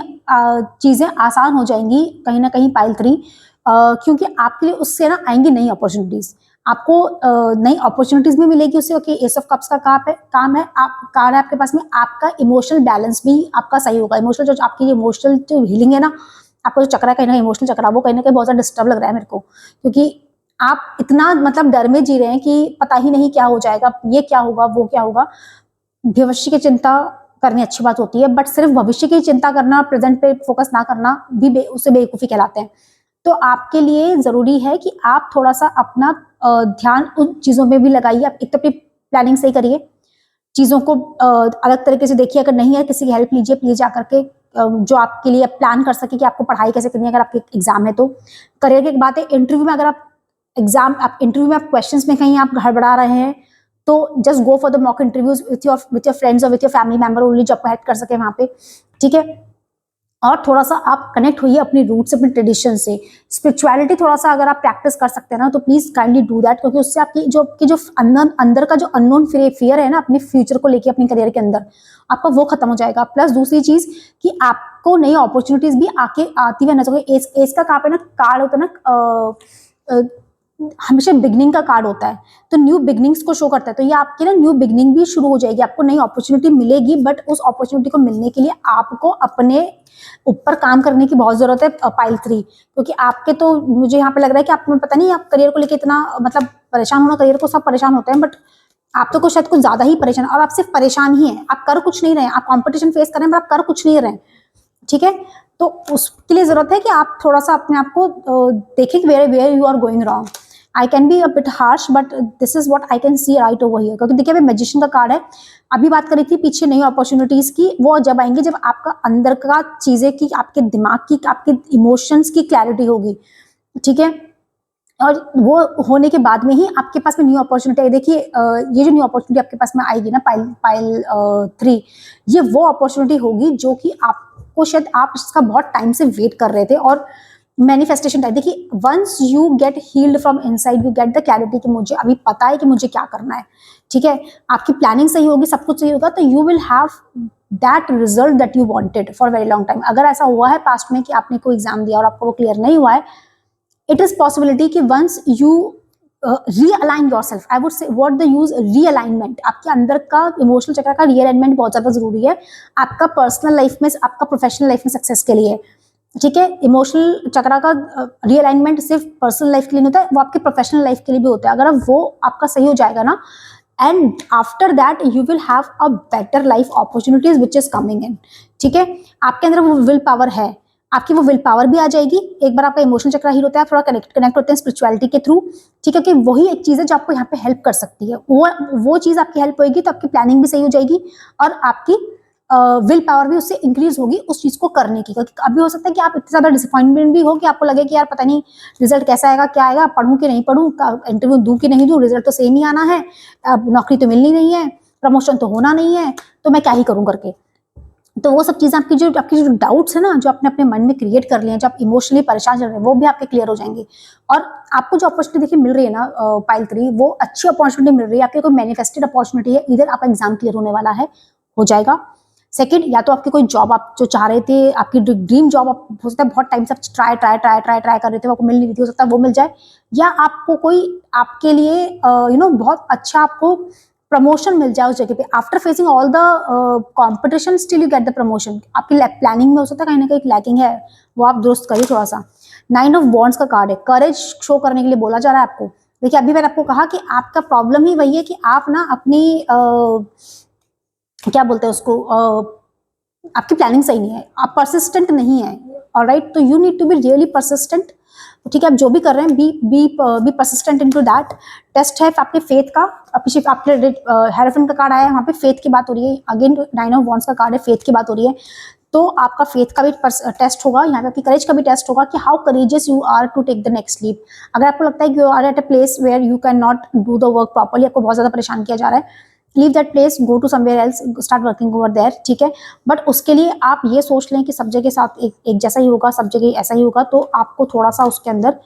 चीजें आसान हो जाएंगी कहीं ना कहीं पाइल 3, क्योंकि आपके लिए उससे ना आएंगी नई अपॉर्चुनिटीज, आपको नई अपॉर्चुनिटीज भी मिलेगी उससे। ओके, एस ऑफ कप्स का काम है, आप कार्ड है आपके पास में, आपका इमोशनल बैलेंस भी आपका सही होगा। इमोशनल जो आपकी इमोशनल जो हीलिंग है ना, आपको जो चक्र है कहीं ना इमोशनल चक्र, वो कहीं ना कहीं बहुत ज्यादा डिस्टर्ब लग रहा है मेरे को, क्योंकि आप इतना मतलब डर में जी रहे हैं कि पता ही नहीं क्या हो जाएगा, ये क्या होगा, वो क्या होगा। भविष्य की चिंता करनी अच्छी बात होती है, बट सिर्फ भविष्य की चिंता करना, प्रेजेंट पे फोकस ना करना भी उसे बेवकूफी कहलाते हैं। तो आपके लिए जरूरी है कि आप थोड़ा सा अपना ध्यान उन चीजों में भी लगाइए। आप एक तो अपनी प्लानिंग सही करिए, चीजों को अलग तरीके से देखिए। अगर नहीं है किसी की हेल्प लीजिए प्लीज जाकर के, जो आपके लिए प्लान कर सके कि आपको पढ़ाई कैसे करनी है। अगर आपके एग्जाम है तो करियर की एक बात है, इंटरव्यू में अगर आप इंटरव्यू में आप क्वेश्चंस में कहीं आप गड़बड़ा रहे हैं तो just go for the mock interviews with your friends और with your family member only, जो आपको हेल्प कर सके वहां पे, ठीक है। और थोड़ा सा आप कनेक्ट होइए अपनी रूट से, अपने ट्रेडिशन से। स्पिरिचुअलिटी थोड़ा सा अगर आप प्रैक्टिस कर सकते हैं ना तो प्लीज काइंडली डू दैट, क्योंकि उससे आपकी जो अंदर का जो अननोन फियर है ना अपने फ्यूचर को लेके, अपने करियर के अंदर, आपका वो खत्म हो जाएगा। प्लस दूसरी चीज कि आपको नई अपॉर्चुनिटीज भी आती हुई नजर आएगी। एज का कार्ड होता है ना, हमेशा बिगनिंग का कार्ड होता है, तो न्यू बिगनिंग्स को शो करता है। तो ये आपकी ना न्यू बिगनिंग भी शुरू हो जाएगी, आपको नई अपॉर्चुनिटी मिलेगी। बट उस अपॉर्चुनिटी को मिलने के लिए आपको अपने ऊपर काम करने की बहुत जरूरत है पाइल 3, क्योंकि आपके तो मुझे यहाँ पे लग रहा है कि आप, पता नहीं आप करियर को लेके इतना मतलब परेशान होना, करियर को सब परेशान होते हैं बट आप तो कुछ शायद कुछ ज्यादा ही परेशान, और आप सिर्फ परेशान ही हैं, आप कर कुछ नहीं रहे हैं। आप कंपटीशन फेस कर रहे हैं पर आप कर कुछ नहीं रहे हैं, ठीक है। तो उसके लिए जरूरत है कि आप थोड़ा सा अपने आप को देखें कि where you are going wrong. I can be a bit harsh but this is what I can see right over here, क्योंकि देखिए अभी मैजिशियन का कार्ड है। अभी बात करी थी पीछे नई अपॉर्चुनिटीज की, वो जब आएंगे जब आपका अंदर का चीजें की, आपके दिमाग की, आपके इमोशंस की क्लैरिटी होगी, ठीक है। और वो होने के बाद में ही आपके पास में न्यू अपॉर्चुनिटी है। देखिए ये जो न्यू अपॉर्चुनिटी आपके पास में आएगी ना पाइल 3, ये वो अपॉर्चुनिटी होगी जो कि आपको शायद आप इसका बहुत टाइम से वेट कर रहे थे। और मैनिफेस्टेशन टाइप, देखिए once you get healed from inside, you get the clarity कि मुझे अभी पता है कि मुझे क्या करना है, ठीक है। आपकी प्लानिंग सही होगी, सब कुछ सही होगा, तो you will have that result that you wanted for very long time. अगर ऐसा हुआ है पास्ट में कि आपने कोई एग्जाम दिया और आपको वो क्लियर नहीं हुआ है, it is possibility कि once you realign yourself, I would say what the use realignment, आपके अंदर का इमोशनल चक्र का realignment बहुत ज्यादा जरूरी है आपका पर्सनल लाइफ में, आपका प्रोफेशनल लाइफ में सक्सेस के लिए, ठीक है। इमोशनल चक्र का realignment सिर्फ पर्सनल लाइफ के लिए नहीं होता है, वो आपके प्रोफेशनल लाइफ के लिए भी होता है। अगर वो आपका सही हो जाएगा ना, and after that you will have a better life opportunities which is coming इन, ठीक है। आपके अंदर वो विल पावर है, आपकी वो विल पावर भी आ जाएगी एक बार आपका इमोशनल चक्र हील होता है, थोड़ा कनेक्ट होते हैं स्पिरिचुअलिटी के थ्रू, ठीक है। कि वही एक चीज है जो आपको यहाँ पे हेल्प कर सकती है, वो चीज आपकी हेल्प होगी तो आपकी प्लानिंग भी सही हो जाएगी और आपकी विल पावर भी उससे इंक्रीज होगी उस चीज को करने की। क्योंकि अभी हो सकता है कि आप इतने ज्यादा डिसअपॉइंटमेंट भी हो कि आपको लगे कि यार पता नहीं रिजल्ट कैसा आएगा, क्या आएगा, पढ़ूं कि नहीं पढ़ूं, इंटरव्यू दूं कि नहीं दूं, रिजल्ट तो सेम ही आना है, अब नौकरी तो मिलनी नहीं है, प्रमोशन तो होना नहीं है, तो मैं क्या ही करूं करके। तो वो सब चीजें आपकी जो डाउट्स है ना, जो आपने अपने मन में क्रिएट कर लिए हैं, जो आप इमोशनली परेशान चल रहे हैं, वो भी आपके क्लियर हो जाएंगे। और आपको जो अपॉर्चुनिटी देखिए मिल रही है ना पाइल 3, वो अच्छी अपॉर्चुनिटी मिल रही है, आपकी कोई मैनिफेस्टेड अपॉर्चुनिटी है, इधर आपका एग्जाम क्लियर होने वाला है, हो जाएगा। सेकंड, या तो आपकी कोई जॉब आप जो चाह रहे थे, आपकी ड्रीम जॉब, आप हो सकता है बहुत टाइम से आप ट्राई कर रहे थे, आपको मिल नहीं रही थी, हो सकता है वो मिल जाए। या आपको कोई आपके लिए बहुत अच्छा आपको प्रमोशन मिल जाए उस जगह पे, after facing all the competition still you get the promotion. आपकी प्लानिंग में हो सकता है कहीं ना कहीं लैकिंग है, वो आप दुरुस्त करिए थोड़ा सा। 9 ऑफ वॉन्ड्स का कार्ड है, करेज शो करने के लिए बोला जा रहा है आपको। देखिए अभी मैंने आपको कहा कि आपका प्रॉब्लम ही वही है कि आप ना अपनी क्या बोलते हैं उसको, आपकी प्लानिंग सही नहीं है, आप परसिस्टेंट नहीं है, ऑलराइट। तो you need to be really persistent, ठीक है। आप जो भी कर रहे हैं be persistent into that. Test है आपके फेथ का, पीछे आपके हेरोफिन का कार्ड आया है, वहाँ पे फेथ की बात हो रही है। अगेन 9 ऑफ वॉन्ड्स का कार्ड है, फेथ की बात हो रही है। तो आपका फेथ का भी टेस्ट होगा, यहाँ पे आपकी करेज का भी टेस्ट होगा कि how courageous you are to take the next leap. अगर आपको लगता है कि you are at a place where you can not do the work properly, आपको बहुत ज्यादा परेशान किया जा रहा है, leave that place, go to somewhere else, start working over there, ठीक है। बट उसके लिए आप ये सोच लें कि सब जगह साथ एक जैसा ही होगा, सब जगह ऐसा ही होगा, तो आपको थोड़ा सा उसके अंदर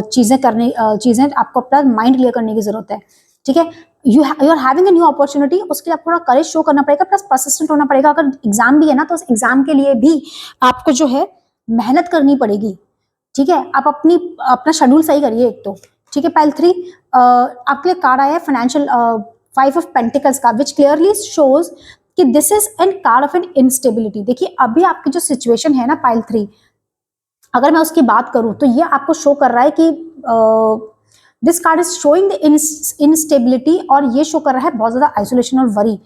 चीजें आपको अपना माइंड क्लियर करने की जरूरत है, ठीक है। You are having a new opportunity, उसके लिए आपको थोड़ा करेज शो करना पड़ेगा, प्लस परसिस्टेंट होना पड़ेगा। अगर एग्जाम भी है ना, तो उस एग्जाम के लिए भी आपको जो है मेहनत करनी पड़ेगी, ठीक है। आप अपना शेड्यूल सही करिए एक तो, ठीक है। पाइल 3 आपके लिए कार्ड आया है फाइनेंशियल 5 ऑफ पेंटिकल्स का, विच क्लियरली शोज कि this is an card of an instability. देखिए अभी आपकी जो सिचुएशन है ना पाइल 3, अगर मैं उसकी बात करूं तो ये आपको शो कर रहा है कि this card is showing the instability, और ये शो कर रहा है बहुत ज्यादा आइसोलेशन और worry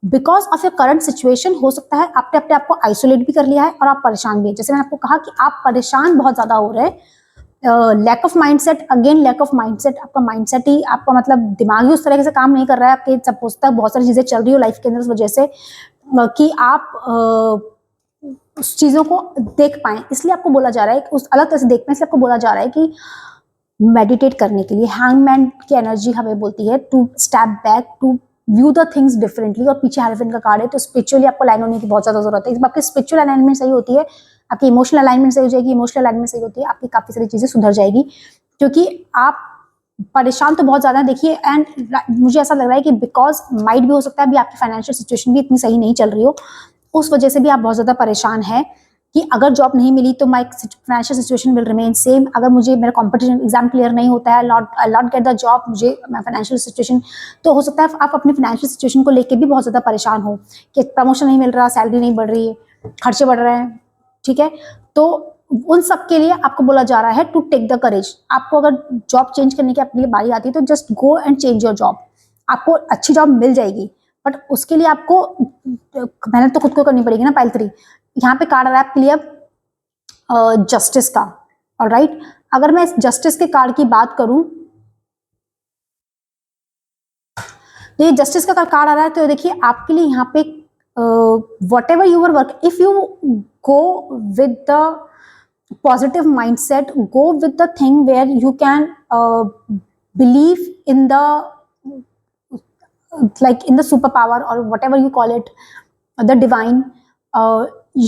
because of your current situation. हो सकता है आपने अपने आप को आइसोलेट भी कर लिया है और आप परेशान भी है। जैसे मैंने आपको कहा कि आप परेशान बहुत ज्यादा हो रहे हैं lack of mindset, again lack of mindset, आपका माइंडसेट ही आपका मतलब दिमाग ही उस तरह से काम नहीं कर रहा है आपके, सपोज तक बहुत सारी चीजें चल रही हो लाइफ के अंदर उस वजह से कि आप उस चीजों को देख पाए, इसलिए आपको बोला जा रहा है उस अलग तरह से देख पाए, इसलिए आपको बोला जा रहा है कि मेडिटेट करने के लिए। हैंगमैन की एनर्जी हमें बोलती है to step back, to view the things differently, और पीछे हेरोफेंट का कार्ड है, तो स्पिरिचुअली आपको लाइन होने की बहुत ज्यादा जरूरत है। आपकी स्पिरिचुअल अलाइनमेंट सही होती है, आपकी इमोशनल अलाइनमेंट सही हो जाएगी, इमोशनल अलाइनमेंट सही होती है, आपकी काफी सारी चीजें सुधर जाएगी, क्योंकि आप परेशान तो बहुत ज्यादा है देखिए। एंड मुझे ऐसा लग रहा है कि बिकॉज माइट भी हो सकता है अभी आपकी फाइनेंशियल सिचुएशन भी इतनी सही नहीं चल रही हो, उस वजह से भी आप बहुत ज्यादा परेशान है कि अगर जॉब नहीं मिली तो माई financial situation will remain same, अगर मुझे मेरा कॉम्पिटिशन एग्जाम क्लियर नहीं होता है, नॉट गेट द जॉब, मुझे फाइनेंशियल सिचुएशन, तो हो सकता है आप अपनी फाइनेंशियल सिचुएशन को लेकर भी बहुत ज्यादा परेशान हो कि प्रमोशन नहीं मिल रहा, सैलरी नहीं बढ़ रही है, खर्चे बढ़ रहे हैं, ठीक है। तो उन सब के लिए आपको बोला जा रहा है टू टेक द करेज। आपको अगर जॉब चेंज करने की आपके लिए बारी आती है तो just go and change your job, आपको अच्छी जॉब मिल जाएगी, बट उसके लिए आपको मेहनत तो खुद को करनी पड़ेगी ना। पाइल 3 यहाँ पे कार्ड आ रहा है आपके लिए जस्टिस का, ऑलराइट। अगर मैं इस जस्टिस के कार्ड की बात करूं, तो ये जस्टिस का कार्ड आ रहा है, तो देखिए आपके लिए यहाँ पे whatever your work, if you go with the positive mindset, go with the thing where you can believe in the like in the superpower or whatever you call it, the divine,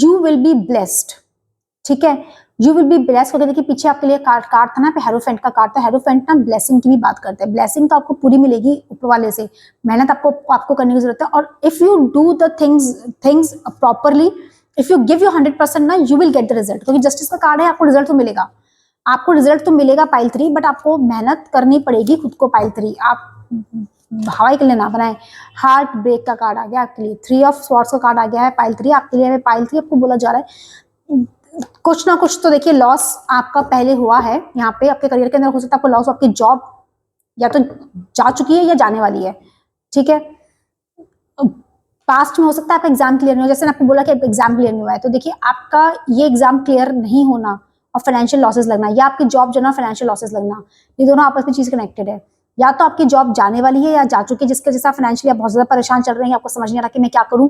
you will be blessed, ठीक है। You will be blessed. वगैरह देखिए पीछे आपके लिए card था ना, पे हेरोफेंट का कार्ड था। हेरोफेंट ना ब्लेसिंग की भी बात करते हैं, ब्लेसिंग तो आपको पूरी मिलेगी ऊपर वाले से, मेहनत आपको करने की जरूरत है, और if you do the things properly, if you give your 100% ना, you will get the result, क्योंकि जस्टिस का कार्ड है, आपको रिजल्ट तो मिलेगा, आपको रिजल्ट तो मिलेगा पाइल 3, बट आपको मेहनत करनी पड़ेगी खुद को। पाइल 3 आप हवाई के लिए ना बनाए। हार्ट ब्रेक का कार्ड आ गया आपके लिए, 3 ऑफ स्वॉर्ड्स का कार्ड आ गया है पाइल 3 आपके लिए। पाइल 3 आपको बोला जा रहा है कुछ ना कुछ तो देखिए लॉस आपका पहले हुआ है यहाँ पे आपके करियर के अंदर, हो सकता है आपको लॉस, आपकी जॉब या तो जा चुकी है या जाने वाली है, ठीक है। पास्ट में हो सकता है आपका एग्जाम क्लियर नहीं हो, जैसे आपको बोला कि एग्जाम क्लियर नहीं हुआ है, तो देखिए आपका ये एग्जाम क्लियर नहीं होना और फाइनेंशियल लॉसेस लगना, या आपकी जॉब जो ना फाइनेंशियल लॉसेस लगना, ये दोनों आपस में चीज कनेक्टेड है। या तो आपकी जॉब जाने वाली है या जा चुकी है, जिसके जैसा फाइनेंशियली आप बहुत ज्यादा परेशान चल रहे हैं, आपको समझ नहीं आ रहा कि मैं क्या करूं,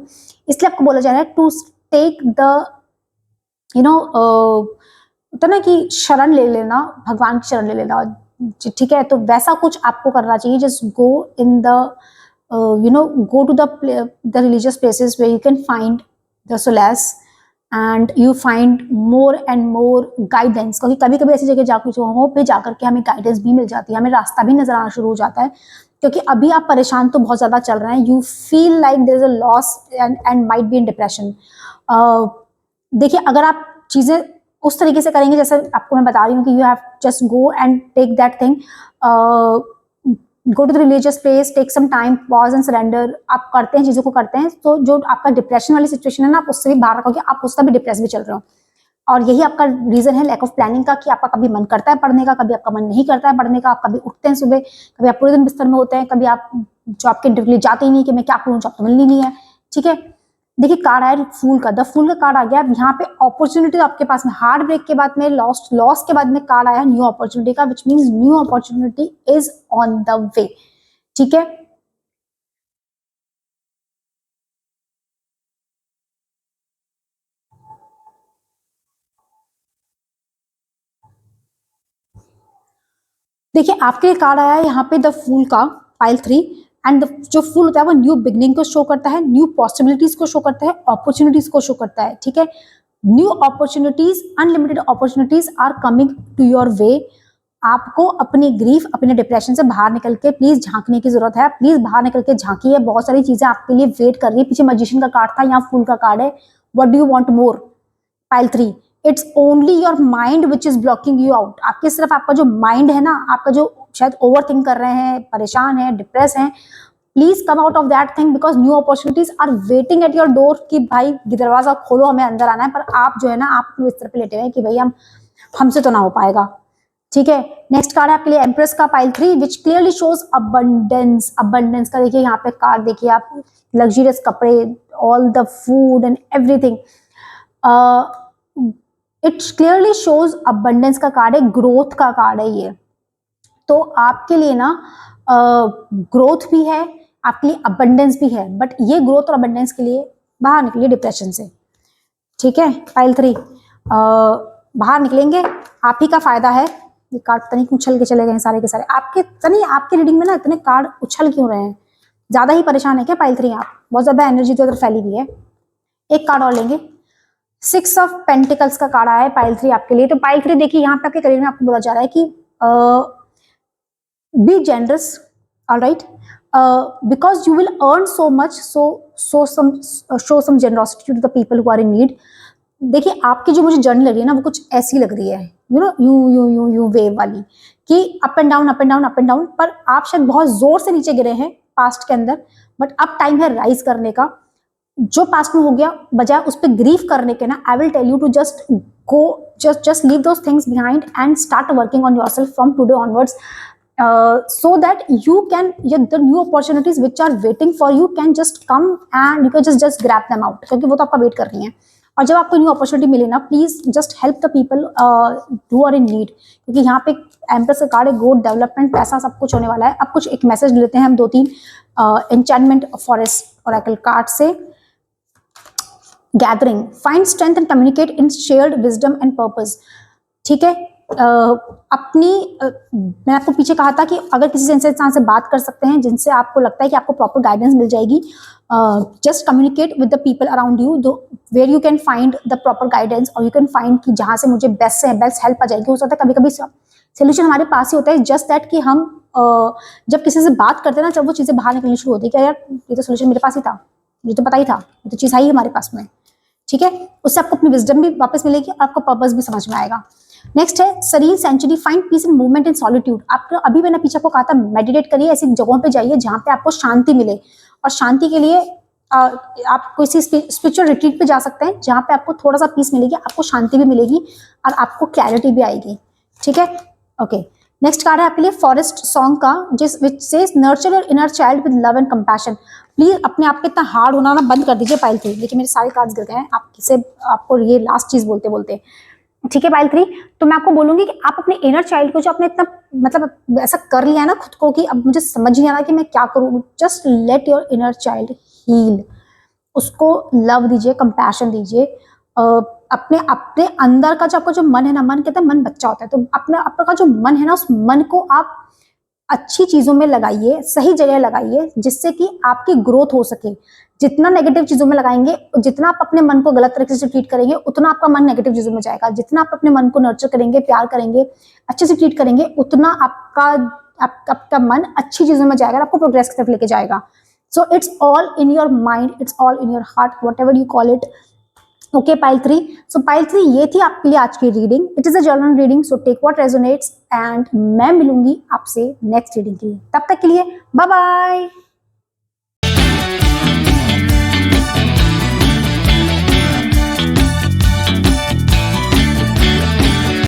इसलिए आपको बोला जा रहा है टू टेक द होता ना कि शरण ले लेना, भगवान की शरण ले लेना, ठीक है। तो वैसा कुछ आपको करना चाहिए, just go in the go to the religious places where you can find the solace and you find more and more guidance, क्योंकि कभी कभी ऐसी जगह जाकर के हमें गाइडेंस भी मिल जाती है, हमें रास्ता भी नजर आना शुरू हो जाता है, क्योंकि अभी आप परेशान तो बहुत ज्यादा चल रहे हैं, you feel like there is a loss and might be in depression. देखिए अगर आप चीजें उस तरीके से करेंगे जैसे आपको मैं बता रही हूँ कि you have just go and take that thing, go to the religious place, take some time, pause and surrender, आप करते हैं चीजों को करते हैं, तो जो आपका डिप्रेशन वाली सिचुएशन है ना, आप उससे भी बाहर रखोगे, आप उससे भी डिप्रेस भी चल रहे हो, और यही आपका रीजन है लैक ऑफ प्लानिंग का, कि आपका कभी मन करता है पढ़ने का, कभी आपका मन नहीं करता है पढ़ने का, आप कभी उठते हैं सुबह, कभी आप पूरे दिन बिस्तर में होते हैं, कभी आप जॉब के इंटरव्यू जाते ही नहीं कि मैं क्या करूँ, जॉब तो मिलनी नहीं है, ठीक है। देखिए कार्ड आया फूल का, द फूल का कार्ड आ गया, यहाँ पे अपॉर्चुनिटी आपके पास में, हार्ट ब्रेक के बाद में, लॉस के बाद में कार्ड आया न्यू अपॉर्चुनिटी का, which means new opportunity is on the way, ठीक है। देखिए आपके लिए कार्ड आया है यहाँ पे द फूल का, पाइल 3, एंड जो फूल होता है वो न्यू बिगनिंग को शो करता है, न्यू पॉसिबिलिटीज को शो करता है, अपॉर्चुनिटीज को शो करता है, ठीक है। New opportunities, unlimited opportunities are coming to your way. आपको अपनी ग्रीफ, अपने डिप्रेशन से बाहर निकल के प्लीज झांकने की जरूरत है, प्लीज बाहर निकल के झांकिए, बहुत सारी चीजें आपके लिए वेट कर रही है। पीछे मैजिशियन का कार्ड था, यहाँ फूल का कार्ड है, what do you want more, pile 3, it's only your mind which is blocking you out. आपके सिर्फ आपका जो माइंड है ना, आपका जो शायद ओवर थिंक कर रहे हैं, परेशान है, डिप्रेस हैं, please come out of that thing, because new opportunities are waiting at your door, कि भाई दरवाजा खोलो, हमें अंदर आना है, पर आप जो है ना, आप इस तरह पे लेटे हुए हैं कि भाई हमसे तो ना हो पाएगा, ठीक है। नेक्स्ट कार्ड है आपके लिए एम्प्रेस का, पाइल 3, विच क्लियरली शोज अबंडेंस। अबंडेंस का देखिए यहाँ पे कार्ड देखिए आप, लग्जरियस कपड़े, all the food and everything, it clearly shows abundance का कार्ड है, ग्रोथ का कार्ड है ये। तो आपके लिए ना ग्रोथ भी है, आपके लिए अबंडेंस भी है, बट ये ग्रोथ और अबंडेंस के लिए बाहर निकलिए डिप्रेशन से। ठीक है, पाइल 3 बाहर निकलेंगे, आप ही का फायदा है। ये कार्ड पता नहीं क्यों उछल के चले गए सारे के सारे आपके, पता नहीं आपकी रीडिंग में ना इतने कार्ड उछल क्यों रहे हैं, ज्यादा ही परेशान है क्या पाइल 3 आप? बहुत ज्यादा एनर्जी तो उधर फैली हुई है। एक कार्ड और लेंगे, 6 ऑफ पेंटिकल्स का कार्ड आया है पाइल 3 आपके लिए। तो पाइल 3 देखिए यहाँ पे आपके करियर में आपको बोला जा रहा है कि be generous, all right, because you will earn so much, so show some generosity to the people who are in need. देखिए आपकी जो मुझे जर्नी लग रही है ना वो कुछ ऐसी लग रही है, यू नो यू वेव वाली, कि up and down up and down up and down, पर आप शायद बहुत जोर से नीचे गिरे हैं पास्ट के अंदर, बट अब टाइम है राइज करने का। जो पास्ट में हो गया बजाय उस पर ग्रीफ करने के ना, I will tell you to just go, just leave those things behind and start working on yourself from today onwards, so that you can, the new opportunities which are waiting for you can just come and you can just grab them out, क्योंकि वो तो आपका wait कर रही हैं। और जब आपको न्यू अपॉर्चुनिटी मिले ना, please just help the people who are in need, क्योंकि यहाँ पे एम्प्रेस का कार्ड है, ग्रोथ, डेवलपमेंट, पैसा सब कुछ होने वाला है। अब कुछ एक मैसेज लेते हैं हम 2-3 एन्चैंटमेंट फॉरेस्ट ओरेकल कार्ड से। Gathering, find strength and communicate in shared wisdom and purpose. ठीक है, मैं आपको पीछे कहा था कि अगर किसी इंसान से बात कर सकते हैं जिनसे आपको लगता है कि आपको प्रॉपर गाइडेंस मिल जाएगी, just communicate with the people around you, where you can find the proper guidance, और यू कैन फाइंड कि जहाँ से मुझे बेस्ट से बेस्ट हेल्प आ जाएगी। हो सकता है कभी कभी सोल्यूशन हमारे पास ही होता है, जस्ट दैट कि हम जब किसी से बात करते हैं ना, जब वो चीज़ें बाहर निकलनी शुरू होती है कि यार ये तो सोल्यूशन मेरे पास ही था, मुझे तो पता ही था, ये तो चीज़ आई हमारे पास में। ठीक है, उससे आपको अपनी विजडम भी वापस मिलेगी और आपको पर्पस भी समझ में आएगा। नेक्स्ट है serene sanctuary, find peace and movement in solitude. आपको अभी मैंने पीछे आपको कहा था मेडिटेट करिए, ऐसी जगहों पे जाइए जहाँ पे आपको शांति मिले, और शांति के लिए आप किसी स्पिरिचुअल रिट्रीट पे जा सकते हैं जहाँ पे आपको थोड़ा सा पीस मिलेगी, आपको शांति भी मिलेगी और आपको क्लैरिटी भी आएगी। ठीक है, ओके। नेक्स्ट कार्ड है आपके लिए फॉरेस्ट सॉन्ग का, जिस which says nurture your inner child with love and compassion. Please अपने आप पे इतना हार्ड होना ना बंद कर दीजिए पाइल 3। देखिए मेरे सारे कार्ड्स गिर गए हैं, आप किसे आपको ये लास्ट चीज बोलते बोलते। ठीक है पाइल 3, तो मैं आपको बोलूंगी कि आप अपने इनर चाइल्ड को जो आपने इतना मतलब ऐसा कर लिया ना खुद को कि अब मुझे समझ नहीं आ रहा कि मैं क्या करूँ, just let your inner child heal. उसको लव दीजिए, कंपैशन दीजिए। अपने अपने अंदर का जो आपका जो मन है ना, मन कहते हैं मन बच्चा होता है, तो अपने आपका जो मन है ना, उस मन को आप अच्छी चीजों में लगाइए, सही जगह लगाइए, जिससे कि आपकी ग्रोथ हो सके। जितना नेगेटिव चीजों में लगाएंगे, जितना आप अपने मन को गलत तरीके से ट्रीट करेंगे, उतना आपका मन नेगेटिव चीजों में जाएगा। जितना आप अपने मन को नर्चर करेंगे, प्यार करेंगे, अच्छे से ट्रीट करेंगे, उतना आपका मन अच्छी चीजों में जाएगा, आपको प्रोग्रेस की तरफ लेके जाएगा। So it's all in your mind, it's all in your heart, whatever you call it. Okay pile 3, so pile 3 ये थी आपके लिए आज की reading. It is a general reading, so take what resonates, and मैं मिलूंगी आपसे next reading के लिए। तब तक के लिए बाय बाय।